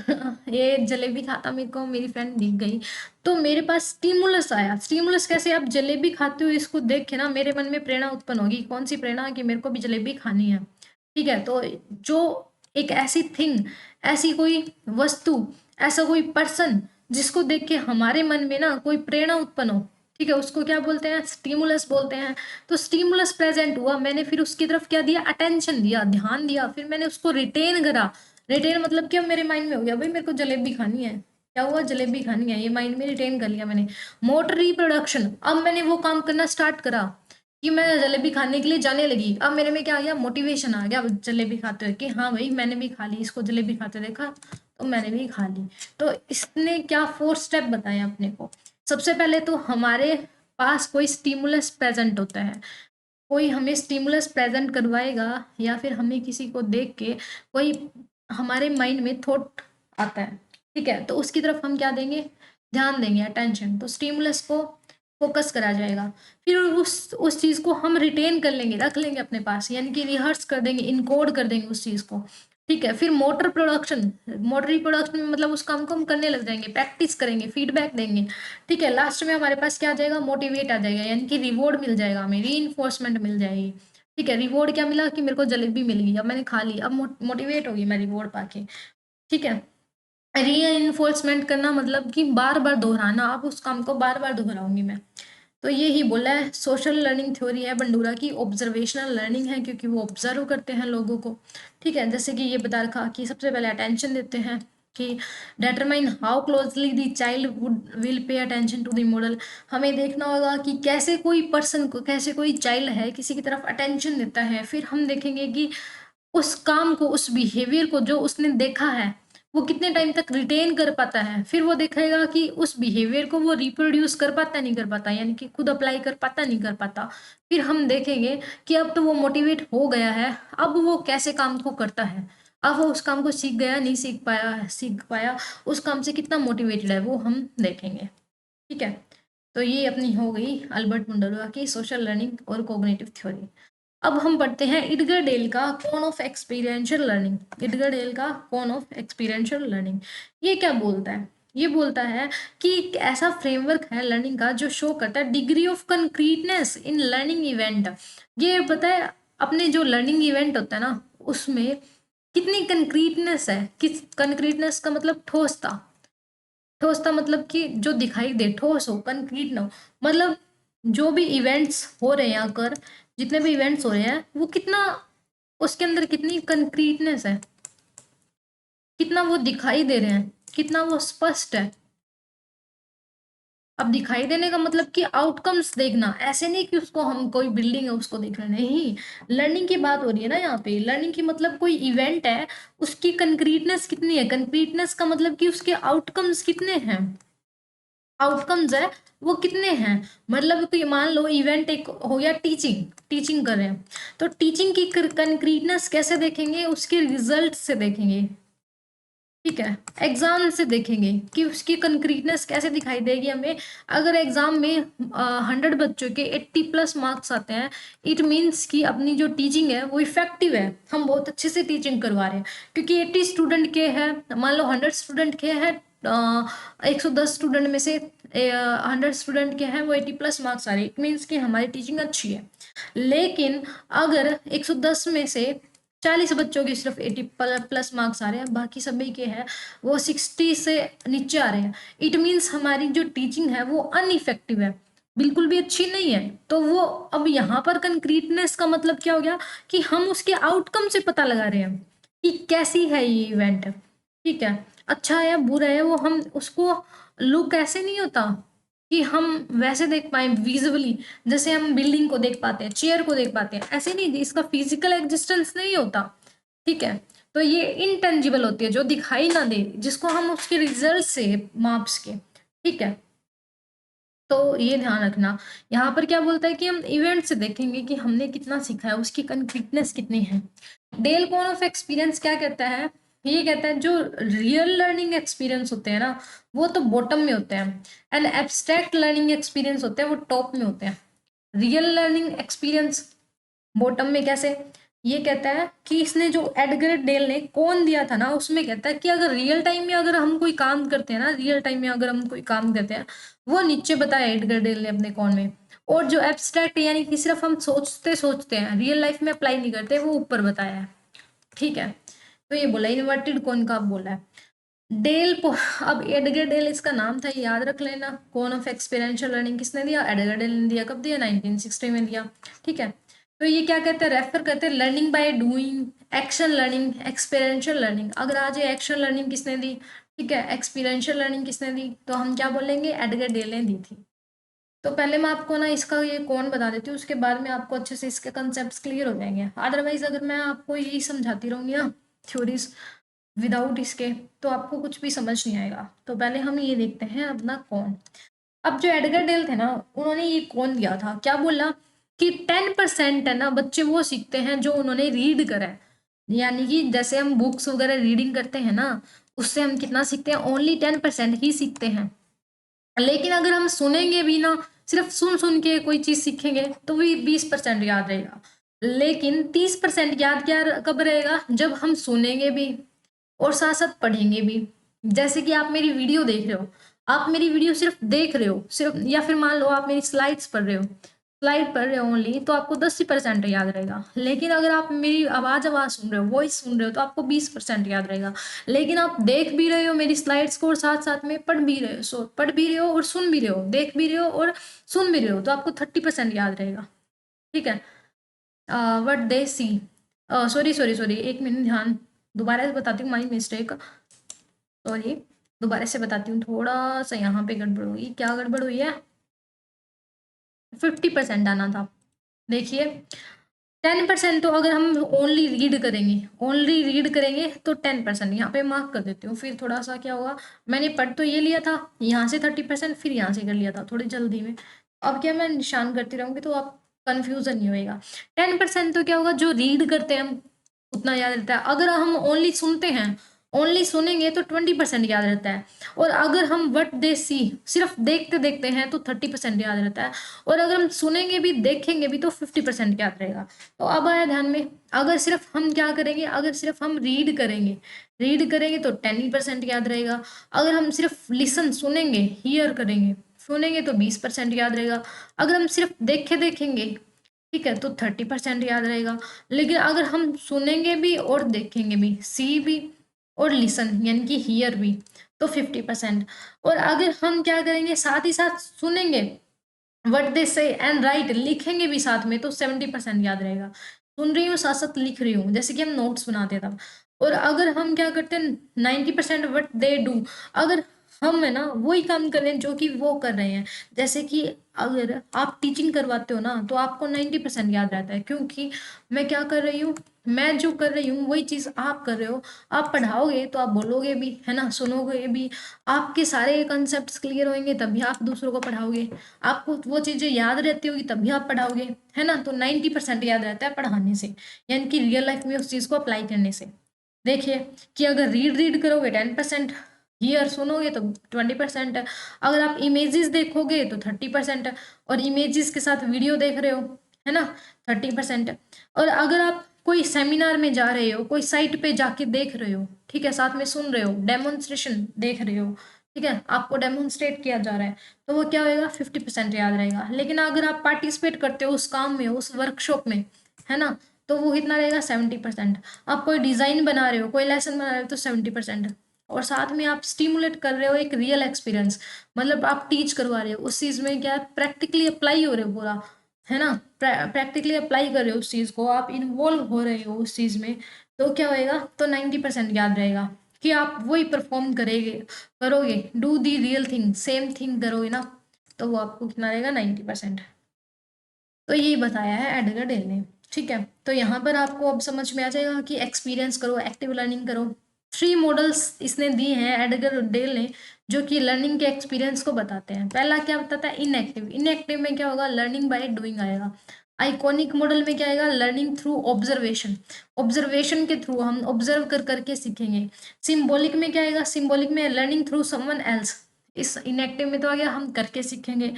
ये जलेबी खाता मेरे को मेरी फ्रेंड दिख गई, तो मेरे पास स्टिमुलस आया। स्टिमुलस कैसे? आप जलेबी खाते हो, इसको देख के ना मेरे मन में प्रेरणा उत्पन्न होगी। कौन सी प्रेरणा? कि मेरे को भी जलेबी खानी है। ठीक है, तो जो एक ऐसी थिंग, ऐसी कोई वस्तु, ऐसा कोई पर्सन जिसको देख के हमारे मन में ना कोई प्रेरणा उत्पन्न हो, ठीक है, उसको क्या बोलते हैं? स्टिमुलस बोलते हैं। तो स्टिमुलस प्रेजेंट हुआ, मैंने फिर उसकी तरफ क्या दिया? अटेंशन दिया, ध्यान दिया, फिर मैंने उसको रिटेन करा। रिटेन मतलब कि अब मेरे माइंड में हो गया भाई मेरे को जलेबी खानी है। क्या हुआ? जलेबी खानी है, ये माइंड में रिटेन कर लिया मैंने। मोटर रिप्रोडक्शन, अब मैंने वो काम करना स्टार्ट करा कि मैं जलेबी खाने के लिए जाने लगी। अब मेरे में क्या आ गया? मोटिवेशन आ गया जलेबी खाते हुए कि हाँ भाई मैंने भी खा ली, इसको जलेबी खाते देखा तो मैंने भी खा ली। तो इसने क्या 4 स्टेप बताए अपने को। सबसे पहले तो हमारे पास कोई स्टिमुलस प्रेजेंट होता है, कोई हमें स्टिमुलस प्रेजेंट करवाएगा, या फिर हमें किसी को देख के कोई हमारे माइंड में थॉट आता है, ठीक है, तो उसकी तरफ हम क्या देंगे? ध्यान देंगे, अटेंशन। तो स्टिमुलस को फोकस करा जाएगा, फिर उस चीज को हम रिटेन कर लेंगे, रख लेंगे अपने पास, यानी कि रिहर्स कर देंगे, इनकोड कर देंगे उस चीज को। ठीक है, फिर मोटर प्रोडक्शन, मोटर रिप्रोडक्शन में मतलब उस काम को हम करने लग जाएंगे, प्रैक्टिस करेंगे, फीडबैक देंगे। ठीक है, लास्ट में हमारे पास क्या आ जाएगा? मोटिवेट आ जाएगा, यानी कि रिवॉर्ड मिल जाएगा, हमें री मिल जाएगी। ठीक है, रिवॉर्ड क्या मिला? कि मेरे को जलेबी मिल गई, अब मैंने खा ली, अब मोटिवेट होगी मैं रिवॉर्ड पाके। ठीक है, री करना मतलब कि बार बार दोहराना, आप उस काम को बार बार दोहराऊंगी मैं। तो ये ही बोला है। सोशल लर्निंग थ्योरी है बंडूरा की, ऑब्जर्वेशनल लर्निंग है क्योंकि वो ऑब्जर्व करते हैं लोगों को। ठीक है, जैसे कि ये बता रखा कि सबसे पहले अटेंशन देते हैं कि determine how closely the child would will pay attention to the model. हमें देखना होगा कि कैसे कोई पर्सन को, कैसे कोई चाइल्ड है किसी की तरफ अटेंशन देता है। फिर हम देखेंगे कि उस काम को, उस बिहेवियर को जो उसने देखा है वो कितने टाइम तक रिटेन कर पाता है। फिर वो देखेगा कि उस बिहेवियर को वो रिप्रोड्यूस कर पाता नहीं कर पाता, यानी कि खुद अप्लाई कर पाता नहीं कर पाता। फिर हम देखेंगे कि अब तो वो मोटिवेट हो गया है, अब वो कैसे काम को करता है, अब वो उस काम को सीख गया, नहीं सीख पाया, उस काम से कितना मोटिवेटेड है वो हम देखेंगे। ठीक है, तो ये अपनी हो गई अल्बर्ट मुंडरवा की सोशल लर्निंग और कोग्निटिव थ्योरी। अब हम पढ़ते हैं इडगर डेल का कौन ऑफ एक्सपीरियंशियल लर्निंग। इडगर डेल का कौन ऑफ एक्सपीरियंशियल लर्निंग, ये क्या बोलता है? ये बोलता है कि एक ऐसा फ्रेमवर्क है लर्निंग का जो शो करता है degree of concreteness in learning event. ये पता है अपने जो लर्निंग इवेंट होता है ना उसमें कितनी कंक्रीटनेस है। किस कंक्रीटनेस का मतलब? ठोसता। ठोसता मतलब कि जो दिखाई दे, ठोस हो, कंक्रीट ना हो। मतलब जो भी इवेंट्स हो रहे हैं अगर, जितने भी इवेंट्स हो रहे हैं वो कितना, उसके अंदर कितनी कंक्रीटनेस है, कितना वो दिखाई दे रहे हैं, कितना वो स्पष्ट है। अब दिखाई देने का मतलब कि आउटकम्स देखना, ऐसे नहीं कि उसको हम कोई बिल्डिंग है उसको देख रहे हैं, नहीं। लर्निंग की बात हो रही है ना यहाँ पे। लर्निंग की मतलब कोई इवेंट है, उसकी कंक्रीटनेस कितनी है। कंक्रीटनेस का मतलब कि उसके आउटकम्स कितने हैं, आउटकम्स है वो कितने हैं। मतलब कि मान लो इवेंट एक हो गया, टीचिंग, टीचिंग कर रहे हैं, तो टीचिंग की कंक्रीटनेस कैसे देखेंगे? उसके रिजल्ट से देखेंगे। ठीक है, एग्जाम से देखेंगे कि उसकी कंक्रीटनेस कैसे दिखाई देगी हमें। अगर एग्जाम में 100 बच्चों के 80+ मार्क्स आते हैं, इट मीन्स कि अपनी जो टीचिंग है वो इफेक्टिव है, हम बहुत अच्छे से टीचिंग करवा रहे हैं। क्योंकि 80 स्टूडेंट के हैं, मान लो 100 स्टूडेंट के हैं, 110 स्टूडेंट में से 100 स्टूडेंट के हैं वो 80+ मार्क्स आ रहे हैं, इट मीन्स कि हमारी टीचिंग अच्छी है। लेकिन अगर 110 में से 40 बच्चों के सिर्फ 80+ मार्क्स आ रहे हैं, बाकी सभी के हैं वो 60 से नीचे आ रहे हैं, इट मीन्स हमारी जो टीचिंग है वो अनइफेक्टिव है, बिल्कुल भी अच्छी नहीं है। तो वो अब यहाँ पर कंक्रीटनेस का मतलब क्या हो गया? कि हम उसके आउटकम से पता लगा रहे हैं कि कैसी है ये इवेंट। ठीक है, अच्छा है या बुरा है, वो हम उसको लुक ऐसे नहीं होता कि हम वैसे देख पाए विजुअली, जैसे हम बिल्डिंग को देख पाते हैं, चेयर को देख पाते हैं, ऐसे नहीं, इसका फिजिकल एग्जिस्टेंस नहीं होता। ठीक है, तो ये इनटेंजिबल होती है, जो दिखाई ना दे, जिसको हम उसके रिजल्ट से मार्क्स के। ठीक है, तो ये ध्यान रखना। यहाँ पर क्या बोलता है कि हम इवेंट से देखेंगे कि हमने कितना सीखा है, उसकी कंक्रीटनेस कितनी है। डेल कौन ऑफ एक्सपीरियंस क्या कहता है? ये कहता है जो रियल लर्निंग एक्सपीरियंस होते हैं ना वो तो बॉटम में होते हैं, एंड एब्स्ट्रैक्ट लर्निंग एक्सपीरियंस होते हैं वो टॉप में होते हैं। रियल लर्निंग एक्सपीरियंस बॉटम में कैसे? ये कहता है कि इसने जो एडगर डेल ने कौन दिया था ना, उसमें कहता है कि अगर रियल टाइम में अगर हम कोई काम करते हैं ना, रियल टाइम में अगर हम कोई काम करते हैं, वो नीचे बताया एडगर डेल ने अपने कौन में। और जो एब्स्ट्रैक्ट यानी कि सिर्फ हम सोचते सोचते हैं, रियल लाइफ में अप्लाई नहीं करते, वो ऊपर बताया है। ठीक है, तो ये बोला इन्वर्टेड कौन का बोला है। अब एडगर डेल इसका नाम था, ये याद रख लेना। कौन ऑफ एक्सपीरियंशियल लर्निंग किसने दिया? एडगर डेल ने दिया। कब दिया? 1960 में दिया। ठीक है, तो ये क्या कहते हैं? रेफर करते हैं learning by doing, action learning, experiential learning. अगर आज ये एक्शन लर्निंग किसने दी, ठीक है, एक्सपीरियंशियल लर्निंग किसने दी, तो हम क्या बोलेंगे? एडगर डेल ने दी थी। तो पहले मैं आपको ना इसका ये कौन बता देती हूँ, उसके बाद में आपको अच्छे से इसके कंसेप्ट क्लियर हो जाएंगे। अदरवाइज अगर मैं आपको यही समझाती रहूंगी ना थ्योरीज विदाउट इसके, तो आपको कुछ भी समझ नहीं आएगा। तो पहले हम ये देखते हैं अपना कौन। अब जो एडगर डेल थे ना, उन्होंने ये कौन दिया था, क्या बोला कि 10% है ना बच्चे वो सीखते हैं जो उन्होंने रीड करा है। यानी कि जैसे हम बुक्स वगैरह रीडिंग करते हैं ना, उससे हम कितना सीखते हैं? ओनली 10% ही सीखते हैं। लेकिन अगर हम सुनेंगे भी ना, सिर्फ सुन सुन के कोई चीज सीखेंगे, तो भी 20% याद रहेगा। लेकिन 30% याद क्या कब रहेगा? जब हम सुनेंगे भी और साथ साथ पढ़ेंगे भी। जैसे कि आप मेरी वीडियो देख रहे हो, आप मेरी वीडियो सिर्फ देख रहे हो, सिर्फ, या फिर मान लो आप मेरी स्लाइड्स पढ़ रहे हो, स्लाइड पढ़ रहे हो ओनली, तो आपको 10% याद रहेगा। लेकिन अगर आप मेरी आवाज आवाज सुन रहे हो, वॉइस सुन रहे हो, तो आपको 20% याद रहेगा। लेकिन आप देख भी रहे हो मेरी स्लाइड्स को और साथ साथ में पढ़ भी रहे हो, पढ़ भी रहे हो और सुन भी रहे हो, देख भी रहे हो और सुन भी रहे हो, तो आपको 30% याद रहेगा। ठीक है, what they see, sorry sorry sorry, एक मिनट ध्यान, दोबारा से बताती हूँ, माई मिस्टेक, सॉरी, दोबारा से बताती हूँ, थोड़ा सा यहाँ पे गड़बड़ हुई। क्या गड़बड़ हुई है? 50% आना था। देखिए, 10% तो अगर हम ओनली रीड करेंगे, ओनली रीड करेंगे तो 10% यहाँ पे मार्क कर देती हूँ। फिर थोड़ा सा क्या होगा, मैंने पढ़ तो ये लिया था, यहाँ से 30%, फिर यहाँ से कर लिया था थोड़ी जल्दी में। अब क्या, मैं निशान करती रहूंगी तो आप कंफ्यूजन नहीं होएगा। 10% तो क्या होगा, जो रीड करते हैं हम, उतना याद रहता है। अगर हम ओनली सुनते हैं, ओनली सुनेंगे तो 20% याद रहता है। और अगर हम वट दे सी, सिर्फ देखते देखते हैं, तो 30% याद रहता है। और अगर हम सुनेंगे भी देखेंगे भी तो 50% याद रहेगा। तो अब आया ध्यान में, अगर सिर्फ हम क्या करेंगे, अगर सिर्फ हम रीड करेंगे तो 10% याद रहेगा। अगर हम सिर्फ लिसन सुनेंगे, हियर करेंगे, सुनेंगे तो 20% याद रहेगा। अगर हम सिर्फ देखेंगे, ठीक है, तो 30% याद रहेगा। लेकिन अगर हम सुनेंगे भी और देखेंगे भी, सी भी और लिसन यानी कि हियर भी, तो 50%। और अगर हम क्या करेंगे, साथ ही साथ सुनेंगे, वट दे से एंड राइट, लिखेंगे भी साथ में, तो 70% याद रहेगा। सुन रही हूँ साथ साथ लिख रही हूँ, जैसे कि हम नोट्स बनाते हैं तब। और अगर हम क्या करते हैं, 90% वट दे डू, अगर हम है ना वही काम कर रहे हैं जो कि वो कर रहे हैं। जैसे कि अगर आप टीचिंग करवाते हो ना, तो आपको 90% याद रहता है, क्योंकि मैं क्या कर रही हूँ, मैं जो कर रही हूँ वही चीज आप कर रहे हो। आप पढ़ाओगे तो आप बोलोगे भी, है ना, सुनोगे भी, आपके सारे कंसेप्ट क्लियर होंगे तभी आप दूसरों को पढ़ाओगे। आपको वो चीजें याद रहती होगी तभी आप पढ़ाओगे, है ना। तो 90% याद रहता है पढ़ाने से, यानी कि रियल लाइफ में उस चीज को अप्लाई करने से। देखिए कि अगर रीड करोगे 10%, हियर सुनोगे तो 20%, अगर आप इमेजेस देखोगे तो 30%, और इमेजेस के साथ वीडियो देख रहे हो, है ना, 30%। और अगर आप कोई सेमिनार में जा रहे हो, कोई साइट पे जाके देख रहे हो, ठीक है, साथ में सुन रहे हो, डेमोन्स्ट्रेशन देख रहे हो, ठीक है, आपको डेमोन्स्ट्रेट किया जा रहा है, तो वो क्या होएगा, 50% याद रहेगा। लेकिन अगर आप पार्टिसिपेट करते हो उस काम में, उस वर्कशॉप में, है ना, तो वो कितना रहेगा, 70%। आप कोई डिजाइन बना रहे हो, कोई लेसन बना रहे हो, तो 70%। और साथ में आप स्टिमुलेट कर रहे हो एक रियल एक्सपीरियंस, मतलब आप टीच करवा रहे हो उस चीज में, क्या प्रैक्टिकली अप्लाई हो रहे हो पूरा, है ना, प्रैक्टिकली अप्लाई कर रहे हो उस चीज को, आप इन्वॉल्व हो रहे हो उस चीज में, तो क्या होएगा, तो 90% याद रहेगा कि आप वही परफॉर्म करेंगे, करोगे, do the real thing, same thing करोगे ना, तो वो आपको कितना रहेगा, 90%। तो यही बताया है एडगर डेल ने। ठीक है, तो यहाँ पर आपको अब समझ में आ जाएगा कि एक्सपीरियंस करो, एक्टिव लर्निंग करो। 3 मॉडल्स इसने दिए हैं एडगर डेल ने, जो कि लर्निंग के एक्सपीरियंस को बताते हैं। पहला क्या बताता है, इनएक्टिव। इनएक्टिव में क्या होगा, लर्निंग बाय डूइंग आएगा। आइकॉनिक मॉडल में क्या आएगा, लर्निंग थ्रू ऑब्जर्वेशन, ऑब्जर्वेशन के थ्रू हम ऑब्जर्व कर करके सीखेंगे। सिंबॉलिक में क्या आएगा, सिंबॉलिक में लर्निंग थ्रू समवन एल्स। इस इनएक्टिव में तो आ गया हम करके सीखेंगे।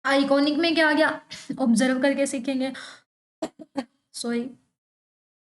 आइकॉनिक में क्या आ गया, ऑब्जर्व करके सीखेंगे, सॉरी।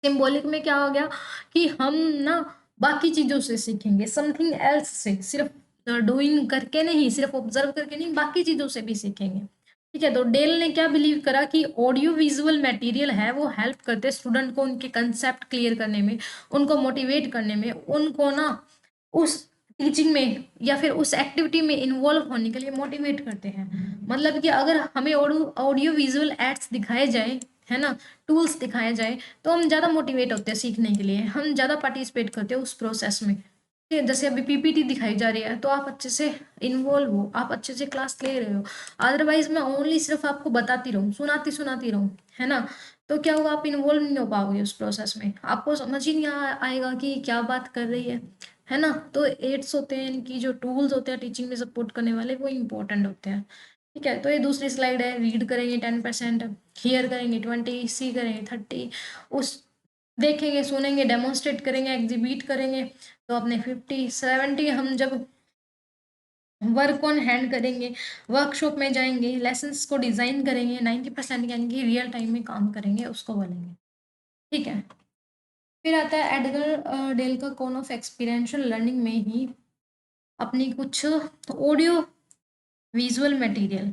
सिंबॉलिक में क्या हो गया कि हम ना बाकी चीजों से सीखेंगे, समथिंग एल्स से, सिर्फ डूइंग करके नहीं, सिर्फ ऑब्जर्व करके नहीं, बाकी चीजों से भी सीखेंगे। ठीक है, तो डेल ने क्या बिलीव करा कि ऑडियो विजुअल मटेरियल है वो हेल्प करते स्टूडेंट को उनके कंसेप्ट क्लियर करने में, उनको मोटिवेट करने में, उनको ना उस टीचिंग में या फिर उस एक्टिविटी में इन्वॉल्व होने के लिए मोटिवेट करते हैं। मतलब कि अगर हमें ऑडियो विजुअल एड्स दिखाए जाए, है ना, टूल्स दिखाए जाए, तो हम ज़्यादा मोटिवेट होते हैं सीखने के लिए, हम ज़्यादा पार्टिसिपेट करते हैं उस प्रोसेस में। ठीक है, जैसे अभी पीपीटी दिखाई जा रही है तो आप अच्छे से इन्वॉल्व हो, आप अच्छे से क्लास ले रहे हो। अदरवाइज मैं ओनली सिर्फ आपको बताती रहूँ, सुनाती सुनाती रहूँ, है ना, तो क्या होगा, आप इन्वॉल्व नहीं हो पाओगे उस प्रोसेस में, आपको समझ ही नहीं आएगा कि क्या बात कर रही है ना। तो एड्स होते हैं, इनकी जो टूल्स होते हैं टीचिंग में सपोर्ट करने वाले, वो इंपॉर्टेंट होते हैं। ठीक है, तो ये दूसरी स्लाइड है, रीड करेंगे 10%, हियर करेंगे 20, सी करेंगे 30, उस देखेंगे सुनेंगे डेमोन्स्ट्रेट करेंगे एग्जिबिट करेंगे तो अपने 50-70 हम जब वर्क ऑन हैंड करेंगे, वर्कशॉप में जाएंगे, लेसन्स को डिजाइन करेंगे, 90% यानी कि रियल टाइम में काम करेंगे, उसको बोलेंगे। ठीक है, फिर आता है एडगर डेल का कौन ऑफ एक्सपीरियंशियल लर्निंग में ही अपनी कुछ ऑडियो विजुअल मटेरियल,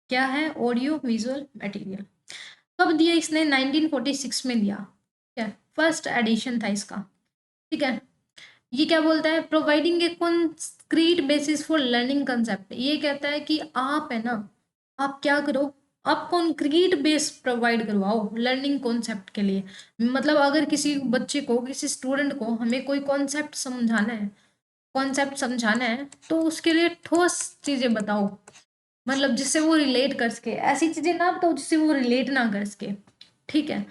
क्या है ऑडियो विजुअल मटेरियल, कब दिया इसने, 1946 में दिया। ठीक है, फर्स्ट एडिशन था इसका। ठीक है, ये क्या बोलता है, providing A concrete basis for learning concept, ये कहता है कि आप है ना, आप क्या करो, आप कॉन्क्रीट बेस प्रोवाइड करवाओ लर्निंग कॉन्सेप्ट के लिए। मतलब अगर किसी बच्चे को, किसी स्टूडेंट को हमें कोई कॉन्सेप्ट समझाना है तो उसके लिए ठोस चीजें बताओ, मतलब जिससे वो रिलेट कर सके, ऐसी चीजें ना बताओ जिससे वो रिलेट ना कर सके। ठीक है,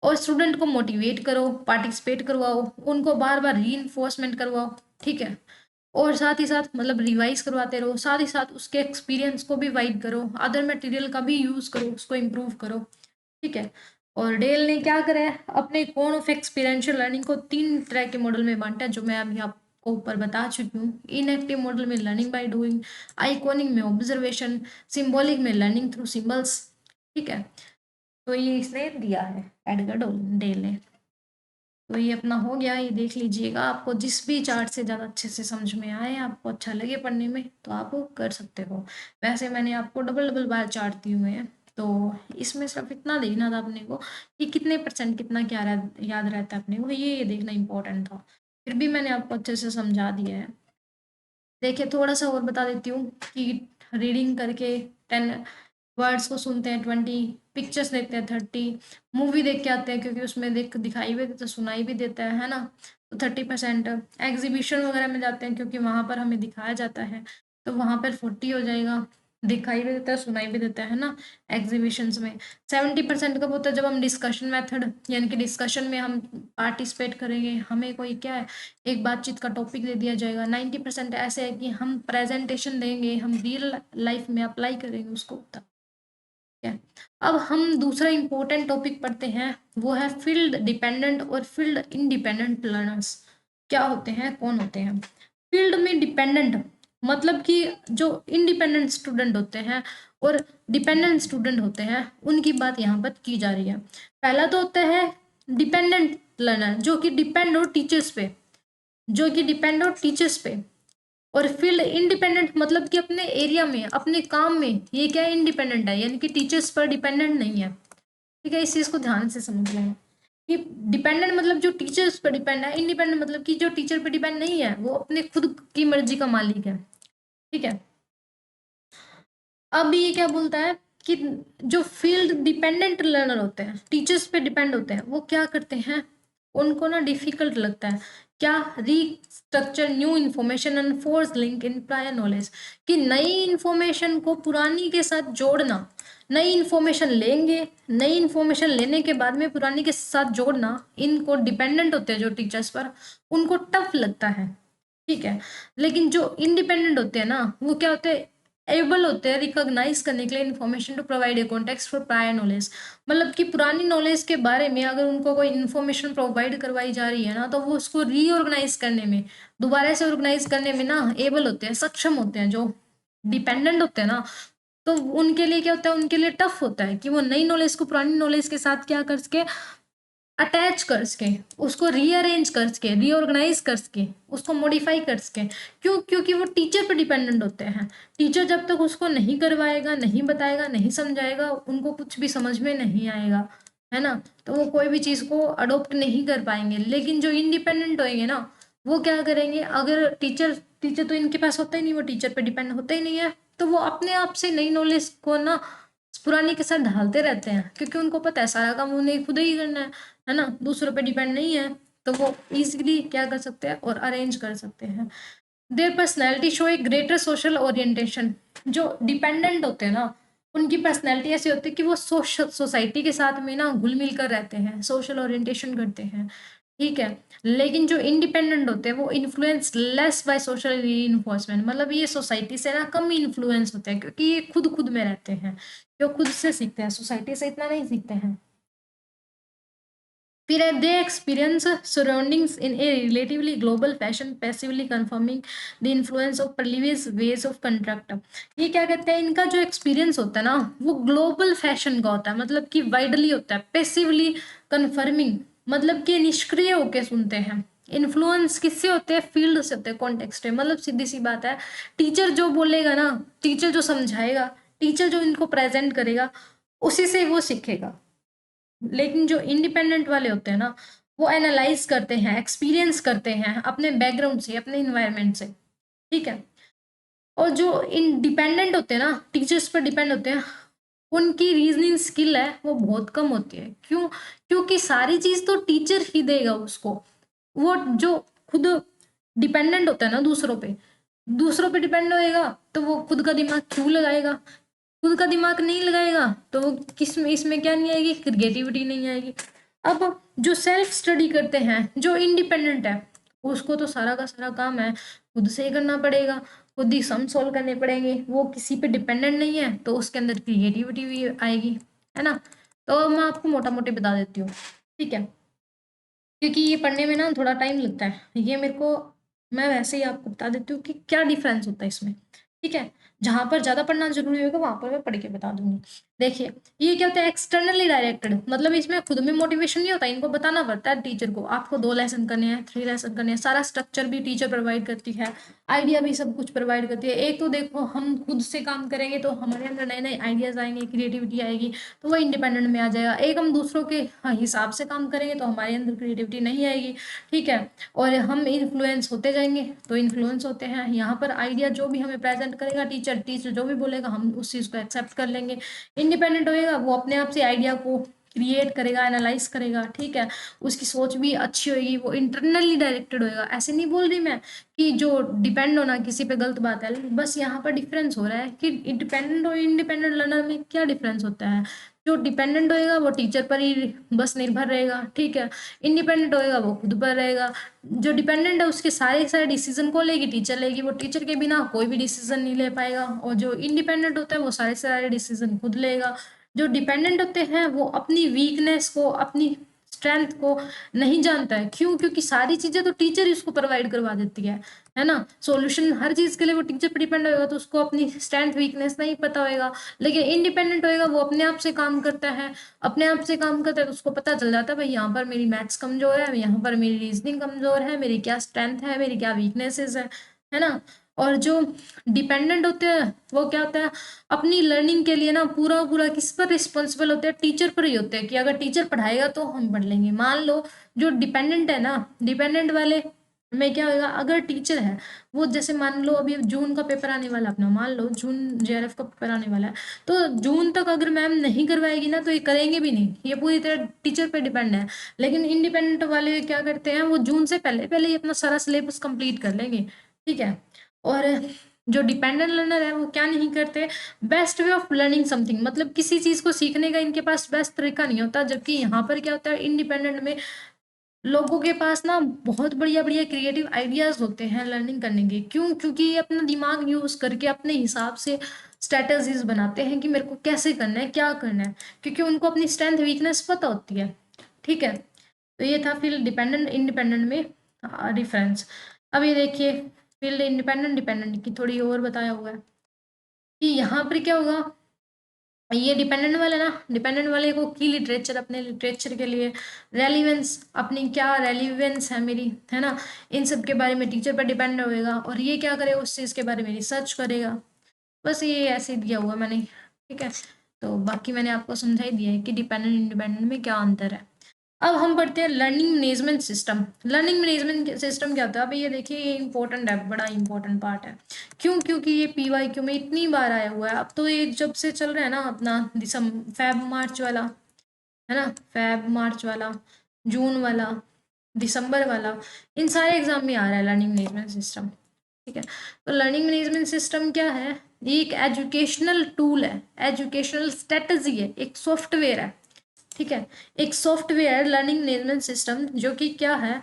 और स्टूडेंट को मोटिवेट करो, पार्टिसिपेट करवाओ, उनको बार बार री करवाओ। ठीक है, और साथ ही साथ मतलब रिवाइज करवाते रहो, साथ ही साथ उसके एक्सपीरियंस को भी वाइड करो, अदर मटेरियल का भी यूज करो, उसको इम्प्रूव करो। ठीक है, और डेल ने क्या करा है, अपने कौन ऑफ एक्सपीरियंशियल लर्निंग को 3 तरह के मॉडल में बांटा है, जो मैं अभी आपको ऊपर बता चुकी हूँ। इनएक्टिव मॉडल में लर्निंग बाय डूइंग, आइकॉनिक में ऑब्जर्वेशन, सिंबॉलिक में लर्निंग थ्रू सिंबल्स। ठीक है, तो ये इसने दिया है एडगर डेल ने। तो ये अपना हो गया, ये देख लीजिएगा, आपको जिस भी चार्ट से ज़्यादा अच्छे से समझ में आए, आपको अच्छा लगे पढ़ने में, तो आप कर सकते हो। वैसे मैंने आपको डबल डबल बार चार्ट दिए हुए हैं, तो इसमें सिर्फ इतना देखना था अपने को कि कितने परसेंट कितना क्या याद रहता है अपने को, ये देखना इंपॉर्टेंट था। फिर भी मैंने आपको अच्छे से समझा दिया है। देखिए थोड़ा सा और बता देती हूँ कि रीडिंग करके 10, वर्ड्स को सुनते हैं 20, पिक्चर्स देखते हैं 30, मूवी देख के आते हैं क्योंकि उसमें दिखाई भी देता, सुनाई भी देता है ना, तो 30%, एग्जीबिशन वगैरह में जाते हैं क्योंकि वहाँ पर हमें दिखाया जाता है, तो वहाँ पर 40 हो जाएगा, दिखाई भी देता है सुनाई भी देता है ना एग्जीबिशंस में। 70% कब होता है, जब हम डिस्कशन मेथड यानी कि डिस्कशन में हम पार्टिसिपेट करेंगे, हमें कोई क्या है एक बातचीत का टॉपिक दे दिया जाएगा। 90% ऐसे है कि हम प्रेजेंटेशन देंगे, हम रियल लाइफ में अप्लाई करेंगे उसको। है, अब हम दूसरा इंपॉर्टेंट टॉपिक पढ़ते हैं, वो है फील्ड डिपेंडेंट और फील्ड इंडिपेंडेंट लर्नर्स। क्या होते हैं, कौन होते हैं। फील्ड में डिपेंडेंट मतलब कि जो इंडिपेंडेंट स्टूडेंट होते हैं और डिपेंडेंट स्टूडेंट होते हैं, उनकी बात यहाँ पर की जा रही है। पहला तो होता है डिपेंडेंट लर्नर, जो कि डिपेंड हो टीचर्स पे। और फील्ड इंडिपेंडेंट मतलब कि अपने एरिया में, अपने काम में ये क्या है, इंडिपेंडेंट है, यानी कि टीचर्स पर डिपेंडेंट नहीं है। ठीक है, इस चीज को ध्यान से समझ लेना कि डिपेंडेंट मतलब जो टीचर्स पर डिपेंड है, इंडिपेंडेंट मतलब कि जो टीचर पर डिपेंड नहीं है, वो अपने खुद की मर्जी का मालिक है। ठीक है, अब ये क्या बोलता है कि जो फील्ड डिपेंडेंट लर्नर होते हैं, टीचर्स पे डिपेंड होते हैं, वो क्या करते हैं, उनको ना डिफिकल्ट लगता है क्या, restructure new information and force link in prior knowledge, कि नई इन्फॉर्मेशन को पुरानी के साथ जोड़ना, नई इन्फॉर्मेशन लेंगे, नई इन्फॉर्मेशन लेने के बाद में पुरानी के साथ जोड़ना, इनको डिपेंडेंट होते हैं जो टीचर्स पर, उनको टफ लगता है। ठीक है, लेकिन जो इंडिपेंडेंट होते हैं ना, वो क्या होते हैं, एबल होते हैं रिकॉग्नाइज करने के लिए information to provide a context for prior knowledge. मतलब कि पुरानी नॉलेज के बारे में अगर उनको कोई इन्फॉर्मेशन प्रोवाइड करवाई जा रही है ना, तो वो उसको रीऑर्गेनाइज करने में, दोबारा से ऑर्गेनाइज करने में ना एबल होते हैं, सक्षम होते हैं। जो डिपेंडेंट होते हैं ना, तो उनके लिए क्या होता है, उनके लिए टफ होता है कि वो नई नॉलेज को पुरानी नॉलेज के साथ क्या कर सके, अटैच कर सके, उसको रीअरेंज कर सके, रीऑर्गेनाइज कर सके, उसको मॉडिफाई कर सके। क्यों? क्योंकि वो टीचर पे डिपेंडेंट होते हैं। टीचर जब तक उसको नहीं करवाएगा, नहीं बताएगा, नहीं समझाएगा, उनको कुछ भी समझ में नहीं आएगा, है ना। तो वो कोई भी चीज़ को अडोप्ट नहीं कर पाएंगे। लेकिन जो इंडिपेंडेंट होंगे ना, वो क्या करेंगे, अगर टीचर टीचर तो इनके पास होता ही नहीं, वो टीचर पे डिपेंड होता ही नहीं है, तो वो अपने आप से नई नॉलेज को ना पुरानी के साथ ढालते रहते हैं, क्योंकि उनको पता है सारा काम उन्हें खुद ही करना है ना, दूसरों पे डिपेंड नहीं है। तो वो इजीली क्या कर सकते हैं और अरेंज कर सकते हैं। Their personality show A greater social orientation. जो डिपेंडेंट होते हैं ना, उनकी पर्सनैलिटी ऐसी होती है कि वो सोसाइटी के साथ में ना घुल मिल कर रहते हैं, सोशल ओरिएंटेशन करते हैं, ठीक है। लेकिन जो इंडिपेंडेंट होते हैं वो influence less by social reinforcement, मतलब ये सोसाइटी से ना कम इन्फ्लुएंस होते हैं, क्योंकि ये खुद खुद में रहते हैं, जो खुद से सीखते हैं, सोसाइटी से इतना नहीं सीखते हैं। फिर है they experience surroundings in a relatively global fashion, passively conforming the influence of previous ways of conduct. ये क्या कहते हैं, इनका जो एक्सपीरियंस होता है ना, वो ग्लोबल फैशन का होता है, मतलब कि वाइडली होता है। पैसिवली कंफर्मिंग मतलब कि निष्क्रिय होके सुनते हैं। इन्फ्लुएंस किससे होते हैं? फील्ड से होते हैं, कॉन्टेक्स्ट है, मतलब सीधी सी बात है, टीचर जो बोलेगा ना, टीचर जो समझाएगा, टीचर जो इनको प्रेजेंट करेगा, उसी से वो सीखेगा। लेकिन जो इंडिपेंडेंट वाले होते हैं ना, वो एनालाइज करते हैं, एक्सपीरियंस करते हैं अपने बैकग्राउंड से, अपने इन्वायरमेंट से, ठीक है। और जो इंडिपेंडेंट होते हैं ना, टीचर्स पर डिपेंड होते हैं, उनकी रीजनिंग स्किल है वो बहुत कम होती है। क्यों? क्योंकि सारी चीज तो टीचर ही देगा उसको। वो जो खुद डिपेंडेंट होता है ना दूसरों पे डिपेंड होएगा, तो वो खुद का दिमाग क्यों लगाएगा? खुद का दिमाग नहीं लगाएगा तो वो किस में, इसमें क्या नहीं आएगी? क्रिएटिविटी नहीं आएगी। अब जो सेल्फ स्टडी करते हैं, जो इंडिपेंडेंट है, उसको तो सारा का सारा काम है खुद से ही करना पड़ेगा, खुद ही सम सोल्व करने पड़ेंगे, वो किसी पे डिपेंडेंट नहीं है, तो उसके अंदर क्रिएटिविटी भी आएगी, है ना। तो मैं आपको मोटा मोटी बता देती हूँ, ठीक है, क्योंकि ये पढ़ने में ना थोड़ा टाइम लगता है, ये मेरे को, मैं वैसे ही आपको बता देती हूँ कि क्या डिफरेंस होता है इसमें, ठीक है। जहां पर ज्यादा पढ़ना जरूरी होगा वहां पर मैं पढ़ के बता दूंगी। देखिए, ये क्या होता है, एक्सटर्नली डायरेक्टेड, मतलब इसमें खुद में मोटिवेशन नहीं होता, इनको बताना पड़ता है टीचर को, आपको 2 लेसन करने हैं, 3 लेसन करने हैं, सारा स्ट्रक्चर भी टीचर प्रोवाइड करती है, आइडिया भी सब कुछ प्रोवाइड करती है। एक तो देखो, हम खुद से काम करेंगे तो हमारे अंदर नए नए आइडियाज आएंगे, क्रिएटिविटी आएगी, तो वो इंडिपेंडेंट में आ जाएगा। एक हम दूसरों के हिसाब से काम करेंगे तो हमारे अंदर क्रिएटिविटी नहीं आएगी, ठीक है। और हम इन्फ्लुएंस होते जाएंगे, तो इन्फ्लुएंस होते हैं, यहाँ पर आइडिया जो भी हमें प्रेजेंट करेगा टीचर, टीचर जो भी बोलेगा हम उस चीज़ को एक्सेप्ट कर लेंगे। इंडिपेंडेंट होएगा, वो अपने आप से आइडिया को क्रिएट करेगा, एनालाइज करेगा, ठीक है। उसकी सोच भी अच्छी होगी, वो इंटरनली डायरेक्टेड होएगा। ऐसे नहीं बोल रही मैं कि जो डिपेंड होना किसी पे गलत बात है, बस यहाँ पर डिफरेंस हो रहा है कि डिपेंडेंट और इंडिपेंडेंट लर्नर में क्या डिफरेंस होता है। जो डिपेंडेंट होएगा वो टीचर पर ही बस निर्भर रहेगा, ठीक है। इंडिपेंडेंट होएगा वो खुद पर रहेगा। जो डिपेंडेंट है उसके सारे सारे डिसीजन को लेगी टीचर लेगी, वो टीचर के बिना कोई भी डिसीजन नहीं ले पाएगा। और जो इंडिपेंडेंट होता है वो सारे सारे डिसीजन खुद लेगा। जो डिपेंडेंट होते हैं वो अपनी वीकनेस को, अपनी स्ट्रेंथ को नहीं जानता है। क्यों? क्योंकि सारी चीजें तो टीचर ही उसको प्रोवाइड करवा देती है ना। सॉल्यूशन हर चीज के लिए वो टीचर पर डिपेंड होगा, तो उसको अपनी स्ट्रेंथ वीकनेस नहीं पता होगा। लेकिन इंडिपेंडेंट होएगा, वो अपने आप से काम करता है, अपने आप से काम करता है, तो उसको पता चल जाता है भाई यहाँ पर मेरी मैथ्स कमजोर है, यहाँ पर मेरी रीजनिंग कमजोर है, मेरी क्या स्ट्रेंथ है, मेरी क्या वीकनेसेस है ना। और जो डिपेंडेंट होते हैं वो क्या होता है, अपनी लर्निंग के लिए ना पूरा पूरा किस पर रिस्पॉन्सिबल होते हैं? टीचर पर ही होते हैं, कि अगर टीचर पढ़ाएगा तो हम पढ़ लेंगे। मान लो जो डिपेंडेंट है ना, डिपेंडेंट वाले में क्या होगा, अगर टीचर है, वो जैसे मान लो अभी जून का पेपर आने वाला अपना, मान लो जून जेआरएफ का पेपर आने वाला है, तो जून तक अगर मैम नहीं करवाएगी ना तो ये करेंगे भी नहीं, ये पूरी तरह टीचर पे डिपेंड है। लेकिन इंडिपेंडेंट वाले क्या करते हैं, वो जून से पहले पहले ही अपना सारा सिलेबस कंप्लीट कर लेंगे, ठीक है। और जो डिपेंडेंट लर्नर है वो क्या नहीं करते, best way of learning something, मतलब किसी चीज को सीखने का इनके पास बेस्ट तरीका नहीं होता। जबकि यहाँ पर क्या होता है, इंडिपेंडेंट में लोगों के पास ना बहुत बढ़िया बढ़िया क्रिएटिव आइडियाज होते हैं लर्निंग करने के। क्यों? क्योंकि ये अपना दिमाग यूज करके अपने हिसाब से स्ट्रेटजीज बनाते हैं कि मेरे को कैसे करना है, क्या करना है, क्योंकि उनको अपनी स्ट्रेंथ वीकनेस पता होती है, ठीक है। तो ये था फील्ड डिपेंडेंट इंडिपेंडेंट में डिफरेंस। अब ये देखिए, फील्ड इंडिपेंडेंट डिपेंडेंट की थोड़ी और बताया हुआ है कि यहाँ पर क्या होगा, ये डिपेंडेंट वाले ना, डिपेंडेंट वाले को की लिटरेचर, अपने लिटरेचर के लिए रेलिवेंस, अपनी क्या रेलिवेंस है मेरी, है ना, इन सब के बारे में टीचर पर डिपेंड होएगा। और ये क्या करेगा, उस चीज़ के बारे में रिसर्च करेगा। बस ये ऐसे ही दिया हुआ मैंने, ठीक है। तो बाकी मैंने आपको समझा ही दिया है कि डिपेंडेंट इंडिपेंडेंट में क्या अंतर है। अब हम पढ़ते हैं learning management system. Learning management system क्या होता है? अभी ये देखिए, ये इंपॉर्टेंट है, बड़ा इंपॉर्टेंट पार्ट है। क्यों? क्योंकि ये PYQ में इतनी बार आया हुआ है। अब तो ये जब से चल रहा है ना अपना दिसंबर फैब मार्च वाला, है ना, फैब मार्च वाला, जून वाला, दिसंबर वाला, इन सारे एग्जाम में आ रहा है लर्निंग मैनेजमेंट सिस्टम, ठीक है। तो लर्निंग मैनेजमेंट सिस्टम क्या है? ये एक एजुकेशनल टूल है, एजुकेशनल स्ट्रेटजी है, एक सॉफ्टवेयर है, ठीक है। एक सॉफ्टवेयर लर्निंग मैनेजमेंट सिस्टम जो कि क्या है,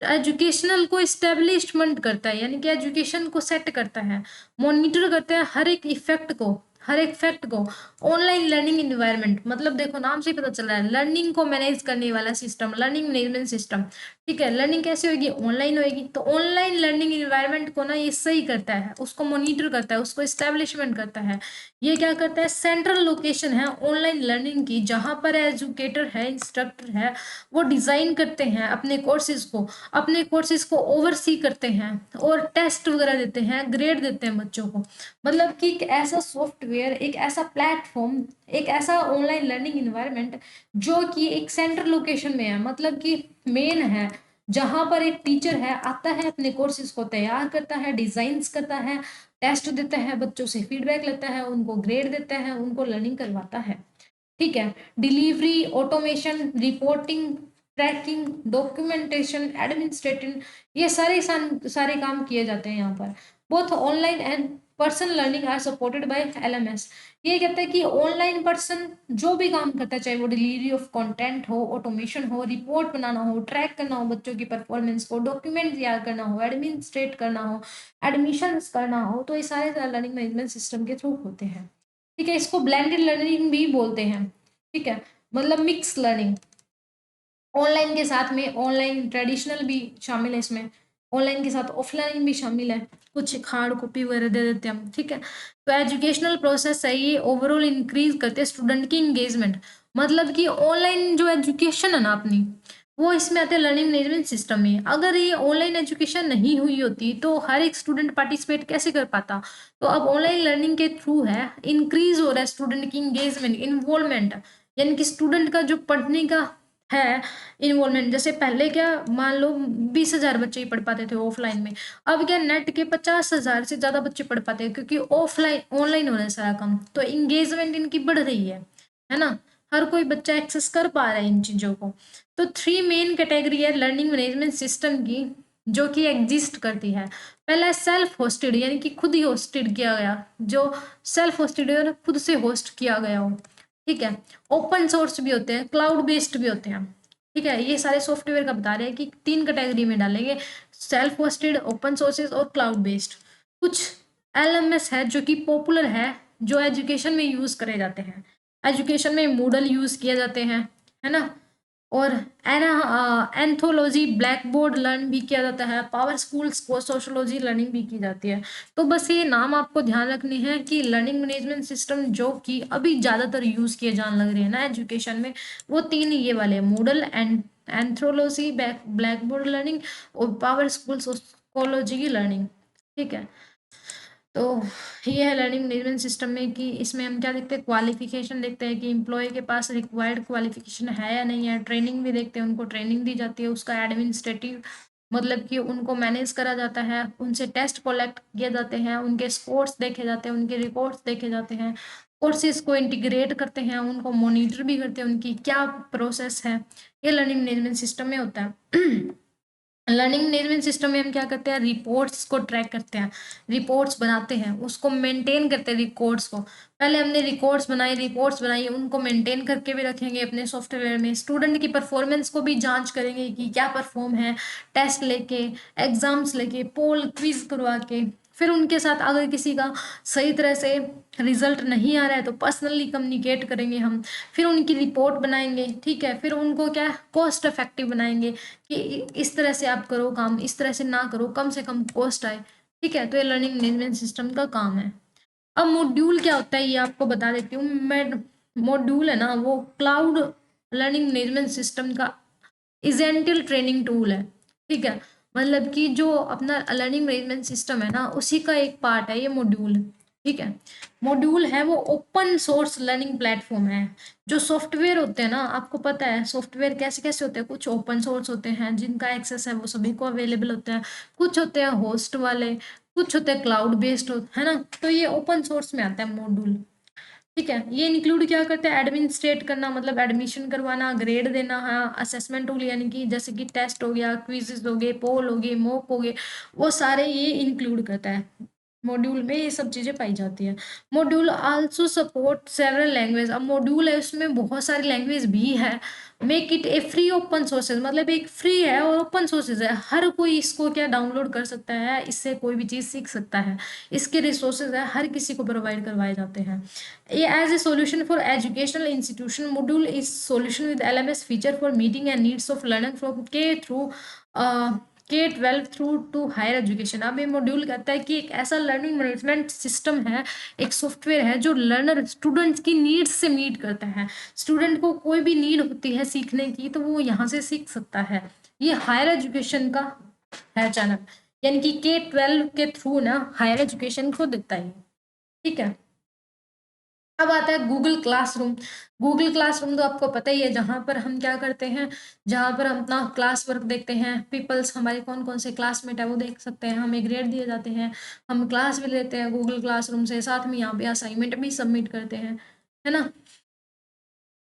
एजुकेशनल को इस्टेब्लिशमेंट करता है, यानी कि एजुकेशन को सेट करता है, मॉनिटर करता है हर एक इफेक्ट को, हर एक फैक्ट को। ऑनलाइन लर्निंग इन्वायरमेंट, मतलब देखो नाम से ही पता चल रहा है, लर्निंग को मैनेज करने वाला सिस्टम, लर्निंग मैनेजमेंट सिस्टम, ठीक है। लर्निंग कैसे होगी? ऑनलाइन होगी। तो ऑनलाइन लर्निंग इन्वायरमेंट को ना ये सही करता है, उसको मॉनिटर करता है, उसको इस्टेब्लिशमेंट करता है। ये क्या करता है? सेंट्रल लोकेशन है ऑनलाइन लर्निंग की, जहां पर एजुकेटर है, इंस्ट्रक्टर है, वो डिजाइन करते हैं अपने कोर्सेज को ओवरसी करते हैं और टेस्ट वगैरह देते हैं, ग्रेड देते हैं बच्चों को। मतलब कि एक ऐसा सॉफ्टवेयर, एक ऐसा प्लेटफॉर्म, एक ऐसा ऑनलाइन लर्निंग इन्वायरमेंट जो कि एक सेंट्रल लोकेशन में है, मतलब कि मेन है, जहां पर एक टीचर है आता है, अपने कोर्सेज को तैयार करता है, डिजाइंस करता है, टेस्ट देता है, बच्चों से फीडबैक लेता है, उनको ग्रेड देता है, उनको लर्निंग करवाता है, ठीक है। Delivery, automation, reporting, tracking, documentation, administrative, ये सारे काम किए जाते हैं यहाँ पर। Both online and person learning are supported by LMS। ये कहता है कि ऑनलाइन पर्सन जो भी काम करता है, चाहे वो डिलीवरी ऑफ कंटेंट हो, ऑटोमेशन हो, रिपोर्ट बनाना हो, ट्रैक करना हो बच्चों की परफॉर्मेंस को, डॉक्यूमेंट तैयार करना हो, एडमिनिस्ट्रेट करना हो, एडमिशंस करना हो, तो ये सारे लर्निंग मैनेजमेंट सिस्टम के थ्रू होते हैं, ठीक है। इसको ब्लेंडेड लर्निंग भी बोलते हैं, ठीक है, मतलब मिक्स लर्निंग। ऑनलाइन के साथ में ऑनलाइन ट्रेडिशनल भी शामिल है इसमें, ऑनलाइन के साथ ऑफलाइन भी शामिल है, कुछ हार्ड कॉपी वगैरह दे देते हैं हम, ठीक है। तो एजुकेशनल प्रोसेस है ये, ओवरऑल इंक्रीज करते हैं स्टूडेंट की इंगेजमेंट। मतलब कि ऑनलाइन जो एजुकेशन है ना अपनी, वो इसमें आते हैं लर्निंग मैनेजमेंट सिस्टम में। अगर ये ऑनलाइन एजुकेशन नहीं हुई होती तो हर एक स्टूडेंट पार्टिसिपेट कैसे कर पाता? तो अब ऑनलाइन लर्निंग के थ्रू है, इंक्रीज हो रहा है स्टूडेंट की इंगेजमेंट, इन्वॉल्वमेंट, यानी कि स्टूडेंट का जो पढ़ने का है इन्वॉल्वमेंट। जैसे पहले क्या, मान लो 20,000 बच्चे ही पढ़ पाते थे ऑफलाइन में, अब क्या नेट के 50,000 से ज्यादा बच्चे पढ़ पाते हैं, क्योंकि ऑफलाइन ऑनलाइन हो रहा है सारा काम, तो इंगेजमेंट इनकी बढ़ रही है ना, हर कोई बच्चा एक्सेस कर पा रहा है इन चीजों को। तो 3 मेन कैटेगरी है लर्निंग मैनेजमेंट सिस्टम की जो कि एग्जिस्ट करती है। पहला है सेल्फ होस्टेड, यानी कि खुद ही होस्टेड किया गया, जो सेल्फ होस्टेड है, खुद से होस्ट किया गया हो, ठीक है। ओपन सोर्स भी होते हैं, क्लाउड बेस्ड भी होते हैं, ठीक है। ये सारे सॉफ्टवेयर का बता रहे हैं कि 3 कैटेगरी में डालेंगे, सेल्फ होस्टेड, ओपन सोर्सेज और क्लाउड बेस्ड। कुछ LMS है जो कि पॉपुलर है, जो एजुकेशन में यूज करे जाते हैं, एजुकेशन में मूडल यूज किए जाते हैं, है ना। और एंथोलॉजी, ब्लैक बोर्ड लर्न भी किया जाता है, पावर स्कूल्स को सोशोलॉजी लर्निंग भी की जाती है। तो बस ये नाम आपको ध्यान रखने हैं कि लर्निंग मैनेजमेंट सिस्टम जो कि अभी ज़्यादातर यूज़ किए जाने लग रहे हैं ना एजुकेशन में, वो 3 ये वाले, Moodle and anthropology, blackboard learning और पावर स्कूल सोशोलॉजी की लर्निंग, ठीक है। तो ये है लर्निंग मैनेजमेंट सिस्टम में कि इसमें हम क्या देखते हैं, क्वालिफिकेशन देखते हैं कि एम्प्लॉय के पास रिक्वायर्ड क्वालिफिकेशन है या नहीं है, ट्रेनिंग भी देखते हैं, उनको ट्रेनिंग दी जाती है, उसका एडमिनिस्ट्रेटिव, मतलब कि उनको मैनेज करा जाता है, उनसे टेस्ट कलेक्ट किए जाते हैं, उनके स्कोर्स देखे जाते हैं, उनके रिपोर्ट्स देखे जाते हैं, कोर्सेज को इंटीग्रेट करते हैं, उनको मॉनिटर भी करते हैं, उनकी क्या प्रोसेस है, ये लर्निंग मैनेजमेंट सिस्टम में होता है। लर्निंग मैनेजमेंट सिस्टम में हम क्या करते हैं, रिपोर्ट्स को ट्रैक करते हैं, रिपोर्ट्स बनाते हैं, उसको मेंटेन करते हैं रिकॉर्ड्स को। पहले हमने रिपोर्ट्स बनाई, उनको मेंटेन करके भी रखेंगे अपने सॉफ्टवेयर में, स्टूडेंट की परफॉर्मेंस को भी जांच करेंगे कि क्या परफॉर्म है, टेस्ट लेके, एग्जाम्स लेके, पोल क्विज करवा के। फिर उनके साथ अगर किसी का सही तरह से रिजल्ट नहीं आ रहा है तो पर्सनली कम्युनिकेट करेंगे हम, फिर उनकी रिपोर्ट बनाएंगे, ठीक है। फिर उनको क्या, कॉस्ट इफेक्टिव बनाएंगे कि इस तरह से आप करो काम, इस तरह से ना करो, कम से कम कॉस्ट आए, ठीक है। तो ये लर्निंग मैनेजमेंट सिस्टम का काम है। अब मॉड्यूल क्या होता है ये आपको बता देती हूँ मैं। मॉड्यूल है ना वो क्लाउड लर्निंग मैनेजमेंट सिस्टम का इजेंटियल ट्रेनिंग टूल है। ठीक है, मतलब कि जो अपना लर्निंग मैनेजमेंट सिस्टम है ना उसी का एक पार्ट है ये मॉड्यूल। ठीक है, मॉड्यूल है वो ओपन सोर्स लर्निंग प्लेटफॉर्म है। जो सॉफ्टवेयर होते हैं ना, आपको पता है सॉफ्टवेयर कैसे कैसे होते हैं, कुछ ओपन सोर्स होते हैं जिनका एक्सेस है वो सभी को अवेलेबल होते हैं, कुछ होते हैं होस्ट वाले, कुछ होते हैं क्लाउड बेस्ड है ना। तो ये ओपन सोर्स में आता है मॉड्यूल। ठीक है, ये इंक्लूड क्या करते हैं, एडमिनिस्ट्रेट करना मतलब एडमिशन करवाना, ग्रेड देना, हाँ असेसमेंट टूल यानी कि जैसे कि टेस्ट हो गया, क्विजेज हो गए, पोल हो गए, मॉक हो गए, वो सारे ये इंक्लूड करता है। मॉड्यूल में ये सब चीजें पाई जाती है। Module also support several language. अब मॉड्यूल है उसमें बहुत सारी लैंग्वेज भी है। Make it A free open sources, मतलब एक फ्री है और ओपन सोर्सेज है, हर कोई इसको क्या डाउनलोड कर सकता है, इससे कोई भी चीज सीख सकता है। इसके रिसोर्सेज है हर किसी को प्रोवाइड करवाए जाते हैं। As a solution for educational institution, module is solution with LMS feature for meeting and needs of learner from K through K-12 through to higher education. अब ये मॉड्यूल कहता है कि एक ऐसा लर्निंग मैनेजमेंट सिस्टम है, एक सॉफ्टवेयर है जो लर्नर स्टूडेंट्स की नीड्स से मीट करता है। स्टूडेंट को कोई भी नीड होती है सीखने की तो वो यहाँ से सीख सकता है। ये हायर एजुकेशन का है चैनल, यानी कि K-12 के थ्रू ना हायर एजुकेशन को देता है। ठीक है, अब आता है गूगल क्लासरूम। गूगल क्लासरूम तो आपको पता ही है, जहाँ पर हम क्या करते हैं, जहाँ पर हम अपना क्लास वर्क देखते हैं, पीपल्स हमारे कौन कौन से क्लासमेट है वो देख सकते हैं, हमें ग्रेड दिए जाते हैं, हम क्लास भी लेते हैं गूगल क्लासरूम से, साथ में यहाँ पे असाइनमेंट भी सबमिट करते हैं, है ना।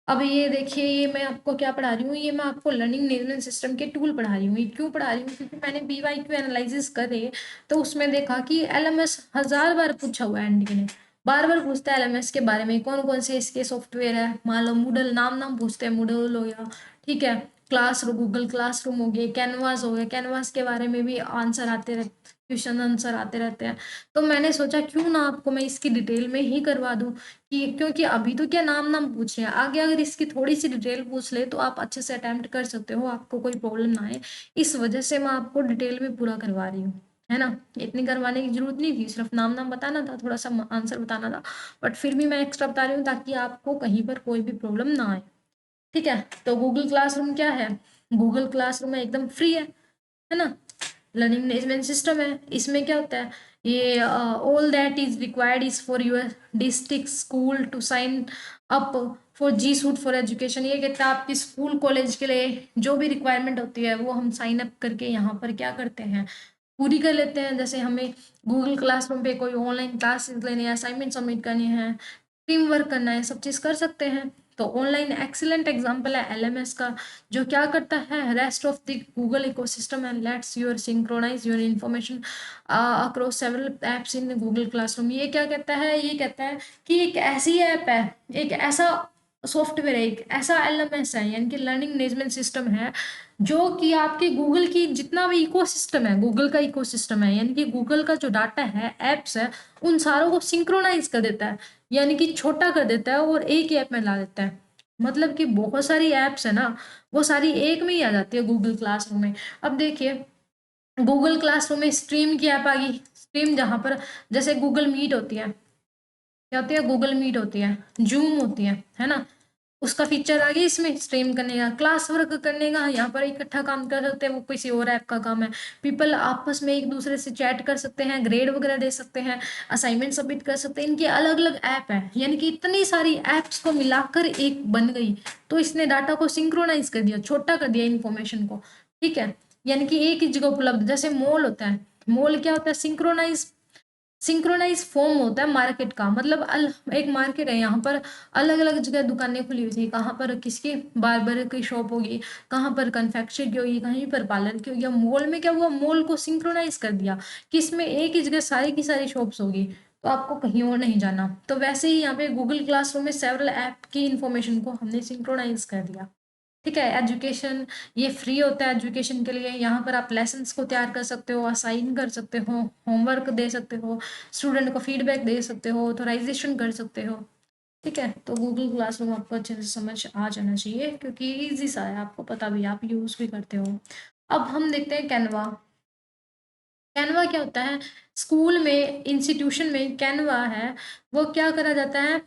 अब ये देखिए, ये मैं आपको क्या पढ़ा रही हूँ, ये मैं आपको लर्निंग मैनेजमेंट सिस्टम के टूल पढ़ा रही हूँ। ये क्यों पढ़ा रही हूँ, क्योंकि मैंने BYQ एनालिसिस करे तो उसमें देखा कि LMS 1000 बार पूछा हुआ है एनडी ने, बार बार पूछता है LMS के बारे में, कौन कौन से इसके सॉफ्टवेयर है, मान लो मूडल, नाम नाम पूछते हैं, मूडल हो गया, ठीक है, क्लासरूम, गूगल क्लासरूम हो गया, कैनवास हो गया, कैनवास के बारे में भी आंसर आते रहते, क्वेश्चन आंसर आते रहते हैं। तो मैंने सोचा क्यों ना आपको मैं इसकी डिटेल में ही करवा दूं, कि क्योंकि अभी तो क्या नाम नाम पूछ रहे हैं, आगे अगर इसकी थोड़ी सी डिटेल पूछ ले तो आप अच्छे से अटेम्प्ट कर सकते हो, आपको कोई प्रॉब्लम ना आए। इस वजह से मैं आपको डिटेल में पूरा करवा रही हूँ, है ना। इतनी करवाने की जरूरत नहीं थी, सिर्फ नाम नाम बताना था, थोड़ा सा आंसर बताना था, बट फिर भी मैं एक्स्ट्रा बता रही हूँ ताकि आपको कहीं पर कोई भी प्रॉब्लम ना आए। ठीक है, तो गूगल क्लासरूम क्या है, गूगल क्लासरूम है एकदम फ्री है ना, लर्निंग मैनेजमेंट सिस्टम है। इसमें क्या होता है, ये all that is required is for your district school to sign up for G Suite for education. ये कहता है आपकी स्कूल कॉलेज के लिए जो भी रिक्वायरमेंट होती है वो हम साइन अप करके यहाँ पर क्या करते हैं, पूरी कर लेते हैं। जैसे हमें गूगल क्लासरूम पे कोई ऑनलाइन क्लासेस लेनी है, असाइनमेंट सबमिट करनी है, टीम वर्क करना है, सब चीज़ कर सकते हैं। तो ऑनलाइन एक्सीलेंट एग्जांपल है LMS का, जो क्या करता है, rest of the Google ecosystem and lets your synchronise your information across several apps in Google Classroom. ये क्या कहता है, ये कहता है कि एक ऐसी ऐप है, एक ऐसा सॉफ्टवेयर है, एक ऐसा LMS है, यानी कि लर्निंग मैनेजमेंट सिस्टम है, जो कि आपके गूगल की जितना भी इकोसिस्टम है, गूगल का इकोसिस्टम है, यानी कि गूगल का जो डाटा है, एप्स है, उन सारों को सिंक्रोनाइज कर देता है, यानी कि छोटा कर देता है और एक ही ऐप में ला देता है। मतलब कि बहुत सारी ऐप्स है ना, वो सारी एक में ही आ जाती है गूगल क्लासरूम में। अब देखिए, गूगल क्लासरूम में स्ट्रीम की ऐप आ गई। स्ट्रीम जहाँ पर जैसे गूगल मीट होती है, क्या होती है, गूगल मीट होती है, जूम होती है ना, उसका फीचर आ गया इसमें स्ट्रीम करने का, क्लास वर्क करने का, यहाँ पर इकट्ठा काम कर सकते हैं, वो किसी और ऐप का काम है। पीपल आपस में एक दूसरे से चैट कर सकते हैं, ग्रेड वगैरह दे सकते हैं, असाइनमेंट सबमिट कर सकते हैं, इनकी अलग अलग ऐप है, यानी कि इतनी सारी ऐप्स को मिलाकर एक बन गई। तो इसने डाटा को सिंक्रोनाइज कर दिया, छोटा कर दिया इन्फॉर्मेशन को। ठीक है, यानी कि एक ही जगह उपलब्ध, जैसे मॉल होता है, मॉल क्या होता है, सिंक्रोनाइज फॉर्म होता है मार्केट का, मतलब एक मार्केट है, यहाँ पर अलग अलग जगह दुकानें खुली हुई थी, कहाँ पर किसकी बार्बर की शॉप होगी, कहाँ पर कन्फेक्शनरी की होगी, कहीं पर पार्लर की होगी। मॉल में क्या हुआ, मॉल को सिंक्रोनाइज कर दिया कि इसमें एक ही जगह सारी की सारी शॉप्स होगी, तो आपको कहीं और नहीं जाना। तो वैसे ही यहाँ पे गूगल क्लासरूम में सेवरल ऐप की इंफॉर्मेशन को हमने सिंक्रोनाइज कर दिया। ठीक है, एजुकेशन ये फ्री होता है एजुकेशन के लिए, यहाँ पर आप लेसन्स को तैयार कर सकते हो, असाइन कर सकते हो, होमवर्क दे सकते हो, स्टूडेंट को फीडबैक दे सकते हो, ऑथराइजेशन कर सकते हो। ठीक है, तो गूगल क्लासरूम आपको अच्छे से समझ आ जाना चाहिए, क्योंकि ईजी सा है, आपको पता भी, आप यूज़ भी करते हो। अब हम देखते हैं कैनवा। कैनवा क्या होता है, स्कूल में, इंस्टीट्यूशन में कैनवा है, वो क्या करा जाता है,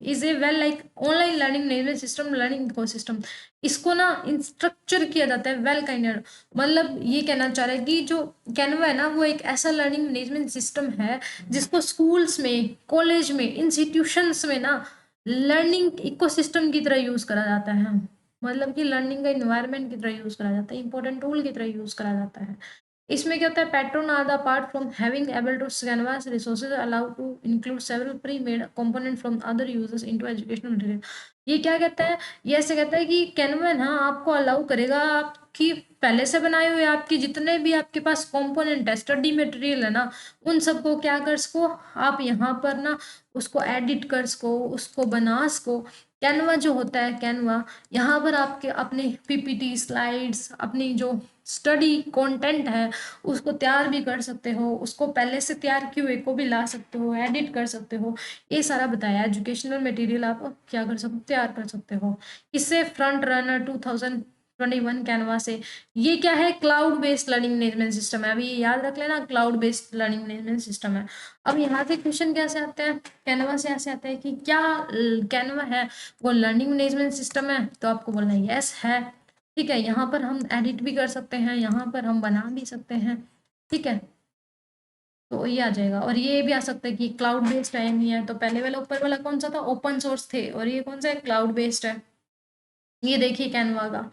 is a well like online learning management system, learning ecosystem. इसको ना स्ट्रक्चर किया जाता है वेल काइंड, मतलब ये कहना चाह रहा है कि जो कैनवा है ना, वो एक ऐसा लर्निंग मैनेजमेंट सिस्टम है जिसको स्कूल्स में, कॉलेज में, इंस्टीट्यूशंस में ना लर्निंग इकोसिस्टम की तरह यूज करा जाता है। मतलब कि लर्निंग का इन्वायरमेंट की तरह यूज करा जाता है, इंपॉर्टेंट टूल की तरह यूज करा जाता है। इसमें क्या होता है, pattern are the apart from having able to Canvas resources allow to include several pre made component from other users into educational material. ये क्या कहता है, ये ऐसे कहता है कि कैनवा ना आपको अलाउ करेगा, आपकी पहले से बनाए हुए आपके जितने भी आपके पास कंपोनेंट है, स्टडी मटेरियल है ना, उन सबको क्या कर सको आप यहाँ पर ना, उसको एडिट कर सको, उसको बना सको। कैनवा जो होता है, कैनवा यहाँ पर आपके अपने पीपीटी स्लाइड्स, अपनी जो स्टडी कंटेंट है उसको तैयार भी कर सकते हो, उसको पहले से तैयार किए हुए को भी ला सकते हो, एडिट कर सकते हो। ये सारा बताया, एजुकेशनल मटेरियल आप क्या कर सकते, तैयार कर सकते हो। इससे फ्रंट रनर 2021 कैनवा से, ये क्या है, cloud based learning management system है। अभी ये याद रख लेना, cloud based learning management system है। अब यहाँ से क्वेश्चन कैसे आते हैं, कैनवा से ऐसे आता है कि क्या कैनवा है वो लर्निंग मैनेजमेंट सिस्टम है, तो आपको बोलना है यस है। ठीक है, यहाँ पर हम एडिट भी कर सकते हैं, यहाँ पर हम बना भी सकते हैं। ठीक है, तो ये आ जाएगा। और ये भी आ सकता है कि क्लाउड बेस्ड है नहीं है, तो पहले वाला ऊपर वाला कौन सा था, ओपन सोर्स थे, और ये कौन सा है, क्लाउड बेस्ड है। ये देखिए कैनवा का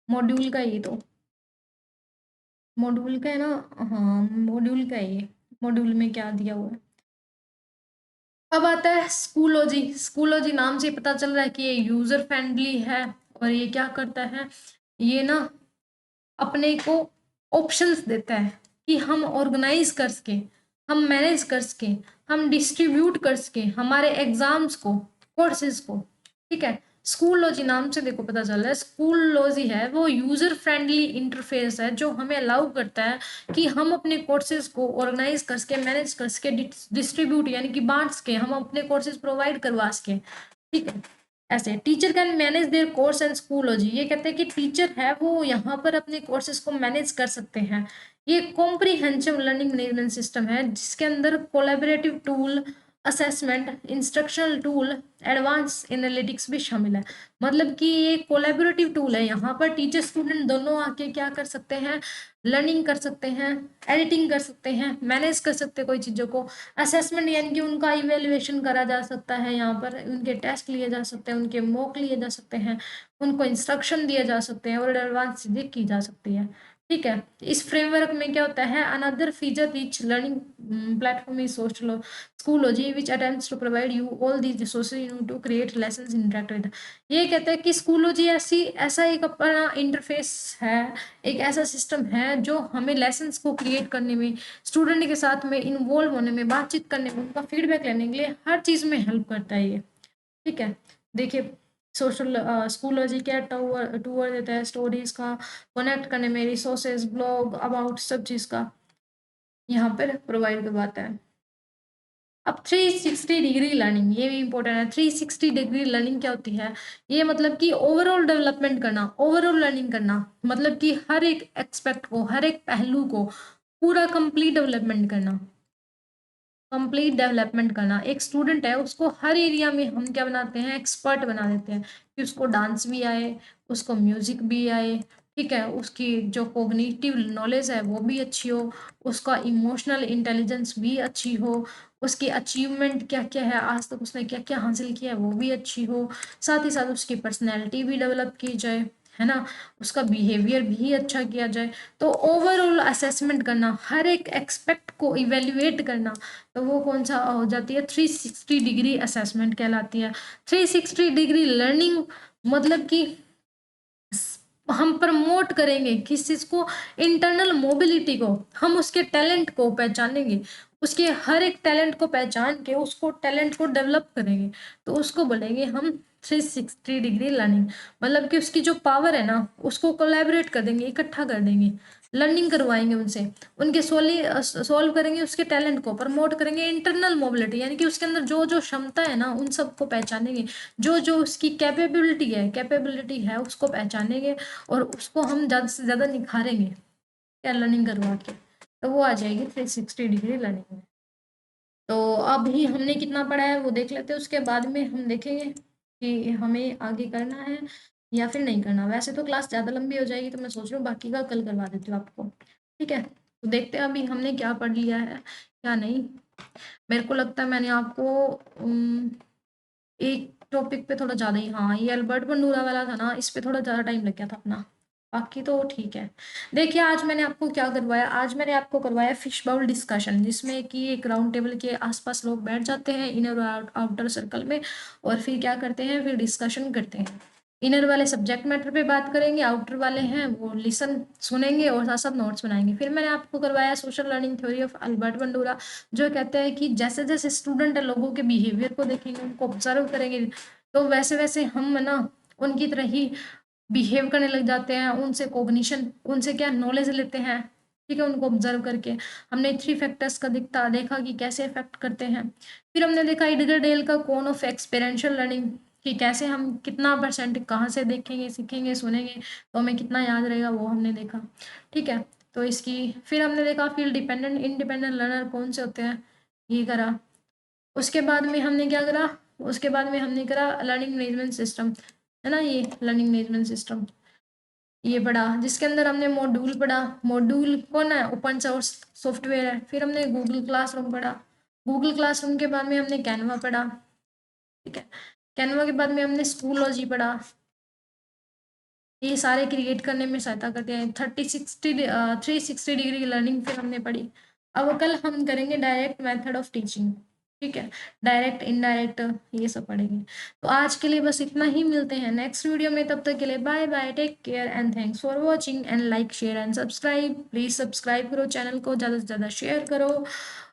मॉड्यूल का, ये तो मॉड्यूल का है ना, हाँ मॉड्यूल का है ये, मॉड्यूल में क्या दिया हुआ है। अब आता है स्कूलोजी। स्कूलोजी नाम से पता चल रहा है कि ये यूजर फ्रेंडली है, और ये क्या करता है, ये ना अपने को ऑप्शंस देता है कि हम ऑर्गेनाइज कर सके, हम मैनेज कर सके, हम डिस्ट्रीब्यूट कर सके हमारे एग्जाम्स को, कोर्सेज को। ठीक है, स्कूल लॉजी नाम से देखो पता चल रहा है, स्कूल लॉजी है वो यूजर फ्रेंडली इंटरफेस है जो हमें अलाउ करता है कि हम अपने कोर्सेज को ऑर्गेनाइज कर सके, मैनेज कर सके, डिस्ट्रीब्यूट यानी कि बांट सके, हम अपने कोर्सेज प्रोवाइड करवा सके। ठीक है, ऐसे teacher can manage their course and Schoology, ये कहते हैं कि टीचर है वो यहाँ पर अपने कोर्सेज को मैनेज कर सकते हैं। ये कॉम्प्रिहेंसिव लर्निंग मैनेजमेंट सिस्टम है जिसके अंदर collaborative tool, assessment, instructional tool, advance analytics भी शामिल है। मतलब कि ये कोलैबोरेटिव टूल है, यहाँ पर टीचर स्टूडेंट दोनों आके क्या कर सकते हैं, लर्निंग कर सकते हैं, एडिटिंग कर सकते हैं, मैनेज कर सकते हैं कोई चीज़ों को। असेसमेंट यानी कि उनका इवेल्युएशन करा जा सकता है, यहाँ पर उनके टेस्ट लिए जा सकते हैं, उनके मॉक लिए जा सकते हैं, उनको इंस्ट्रक्शन दिए जा सकते हैं, और एडवांस चीज़ें की जा सकती है। ठीक है, इस फ्रेमवर्क में क्या होता है, another feature rich learning platform is social Schoology which attempts to provide you all these resources to create lessons interactive. ये कहते हैं कि स्कूलॉजी ऐसी ऐसा एक अपना इंटरफेस है, एक ऐसा सिस्टम है जो हमें लेसन्स को क्रिएट करने में, स्टूडेंट के साथ में इन्वॉल्व होने में, बातचीत करने में, उनका फीडबैक लेने के लिए हर चीज़ में हेल्प करता है ये। ठीक है, देखिए सोशल स्कूलॉजी क्या टूर टूर देता है, स्टोरीज का कनेक्ट करने में, रिसोर्सेज, ब्लॉग अबाउट सब चीज़ का यहाँ पर प्रोवाइड करवाता है। अब 360 डिग्री लर्निंग, ये भी इंपॉर्टेंट है। 360 डिग्री लर्निंग क्या होती है, ये मतलब कि ओवरऑल डेवलपमेंट करना, ओवरऑल लर्निंग करना, मतलब कि हर एक एक्सपेक्ट को, हर एक पहलू को पूरा कंप्लीट डेवलपमेंट करना। कंप्लीट डेवलपमेंट करना, एक स्टूडेंट है उसको हर एरिया में हम क्या बनाते हैं, एक्सपर्ट बना देते हैं कि उसको डांस भी आए, उसको म्यूजिक भी आए। ठीक है, उसकी जो कोग्निटिव नॉलेज है वो भी अच्छी हो, उसका इमोशनल इंटेलिजेंस भी अच्छी हो, उसकी अचीवमेंट क्या क्या है, आज तक उसने क्या क्या हासिल किया है वो भी अच्छी हो, साथ ही साथ उसकी पर्सनैलिटी भी डेवलप की जाए, है ना, उसका बिहेवियर भी अच्छा किया जाए। तो ओवरऑल असेसमेंट करना, हर एक एक्सपेक्ट को इवेल्युएट करना, तो वो कौन सा हो जाती है, 360 डिग्री असेसमेंट कहलाती है। 360 डिग्री लर्निंग मतलब कि हम प्रमोट करेंगे किस चीज़ को, इंटरनल मोबिलिटी को, हम उसके टैलेंट को पहचानेंगे, उसके हर एक टैलेंट को पहचान के उसको टैलेंट को डेवलप करेंगे, तो उसको बोलेंगे हम 360 डिग्री लर्निंग। मतलब कि उसकी जो पावर है ना उसको कोलैबोरेट कर देंगे, इकट्ठा कर देंगे, लर्निंग करवाएंगे उनसे, उनके सॉल्व करेंगे, उसके टैलेंट को प्रमोट करेंगे, इंटरनल मोबिलिटी यानी कि उसके अंदर जो जो क्षमता है ना उन सबको पहचानेंगे, जो जो उसकी कैपेबिलिटी है उसको पहचानेंगे, और उसको हम ज़्यादा से ज़्यादा निखारेंगे। क्या लर्निंग करवा के, तो वो आ जाएगी 360 डिग्री लर्निंग में। तो अभी हमने कितना पढ़ा है वो देख लेते हैं, उसके बाद में हम देखेंगे कि हमें आगे करना है या फिर नहीं करना। वैसे तो क्लास ज़्यादा लंबी हो जाएगी, तो मैं सोच रही हूँ बाकी का कल करवा देती हूँ आपको, ठीक है। तो देखते हैं अभी हमने क्या पढ़ लिया है क्या नहीं। मेरे को लगता है मैंने आपको एक टॉपिक पे थोड़ा ज़्यादा ही, हाँ ये अल्बर्ट बंडूरा वाला था ना, इस पे थोड़ा ज़्यादा टाइम लग गया था अपना, बाकी तो ठीक है। देखिए आज मैंने आपको क्या करवाया, आज मैंने आपको करवाया फिश बाउल डिस्कशन, जिसमें कि एक राउंड टेबल के आसपास लोग बैठ जाते हैं इनर और आउटर सर्कल में, और फिर क्या करते हैं, फिर डिस्कशन करते हैं। इनर वाले सब्जेक्ट मैटर पे बात करेंगे, आउटर वाले हैं वो लिसन सुनेंगे और साथ साथ नोट्स बनाएंगे। फिर मैंने आपको करवाया social learning theory of Albert Bandura, जो कहते हैं कि जैसे जैसे स्टूडेंट है लोगों के बिहेवियर को देखेंगे, उनको ऑब्जर्व करेंगे, तो वैसे वैसे हम ना उनकी तरह ही बिहेव करने लग जाते हैं, उनसे कोग्निशन, उनसे क्या नॉलेज लेते हैं, ठीक है, उनको ऑब्जर्व करके। हमने 3 फैक्टर्स का देखा कि कैसे इफेक्ट करते हैं। फिर हमने देखा इडगर डेल का कोन ऑफ एक्सपेरिएंशियल लर्निंग, कि कैसे हम कितना परसेंट कहाँ से देखेंगे, सीखेंगे, सुनेंगे तो हमें कितना याद रहेगा, वो हमने देखा, ठीक है। तो इसकी फिर हमने देखा फील्ड डिपेंडेंट इंडिपेंडेंट लर्नर कौन से होते हैं, ये करा। उसके बाद में हमने क्या करा, उसके बाद में हमने करा लर्निंग मैनेजमेंट सिस्टम, है ना, ये लर्निंग मैनेजमेंट सिस्टम ये पढ़ा, जिसके अंदर हमने मॉड्यूल पढ़ा। मॉड्यूल कौन है, ओपन सोर्स सॉफ्टवेयर है। फिर हमने गूगल क्लासरूम पढ़ा, गूगल क्लासरूम के बाद में हमने कैनवा पढ़ा, ठीक है। कैनवा के बाद में हमने स्कूलॉजी पढ़ा, ये सारे क्रिएट करने में सहायता करते हैं। 360 डिग्री लर्निंग फिर हमने पढ़ी। अब कल हम करेंगे डायरेक्ट मेथड ऑफ टीचिंग, ठीक है, डायरेक्ट इनडायरेक्ट ये सब पढ़ेंगे। तो आज के लिए बस इतना ही, मिलते हैं नेक्स्ट वीडियो में, तब तक के लिए bye bye, take care and thanks for watching and like share and subscribe. Please subscribe करो चैनल को, ज़्यादा से ज़्यादा शेयर करो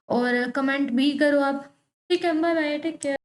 और कमेंट भी करो आप, ठीक है। Bye bye, take care.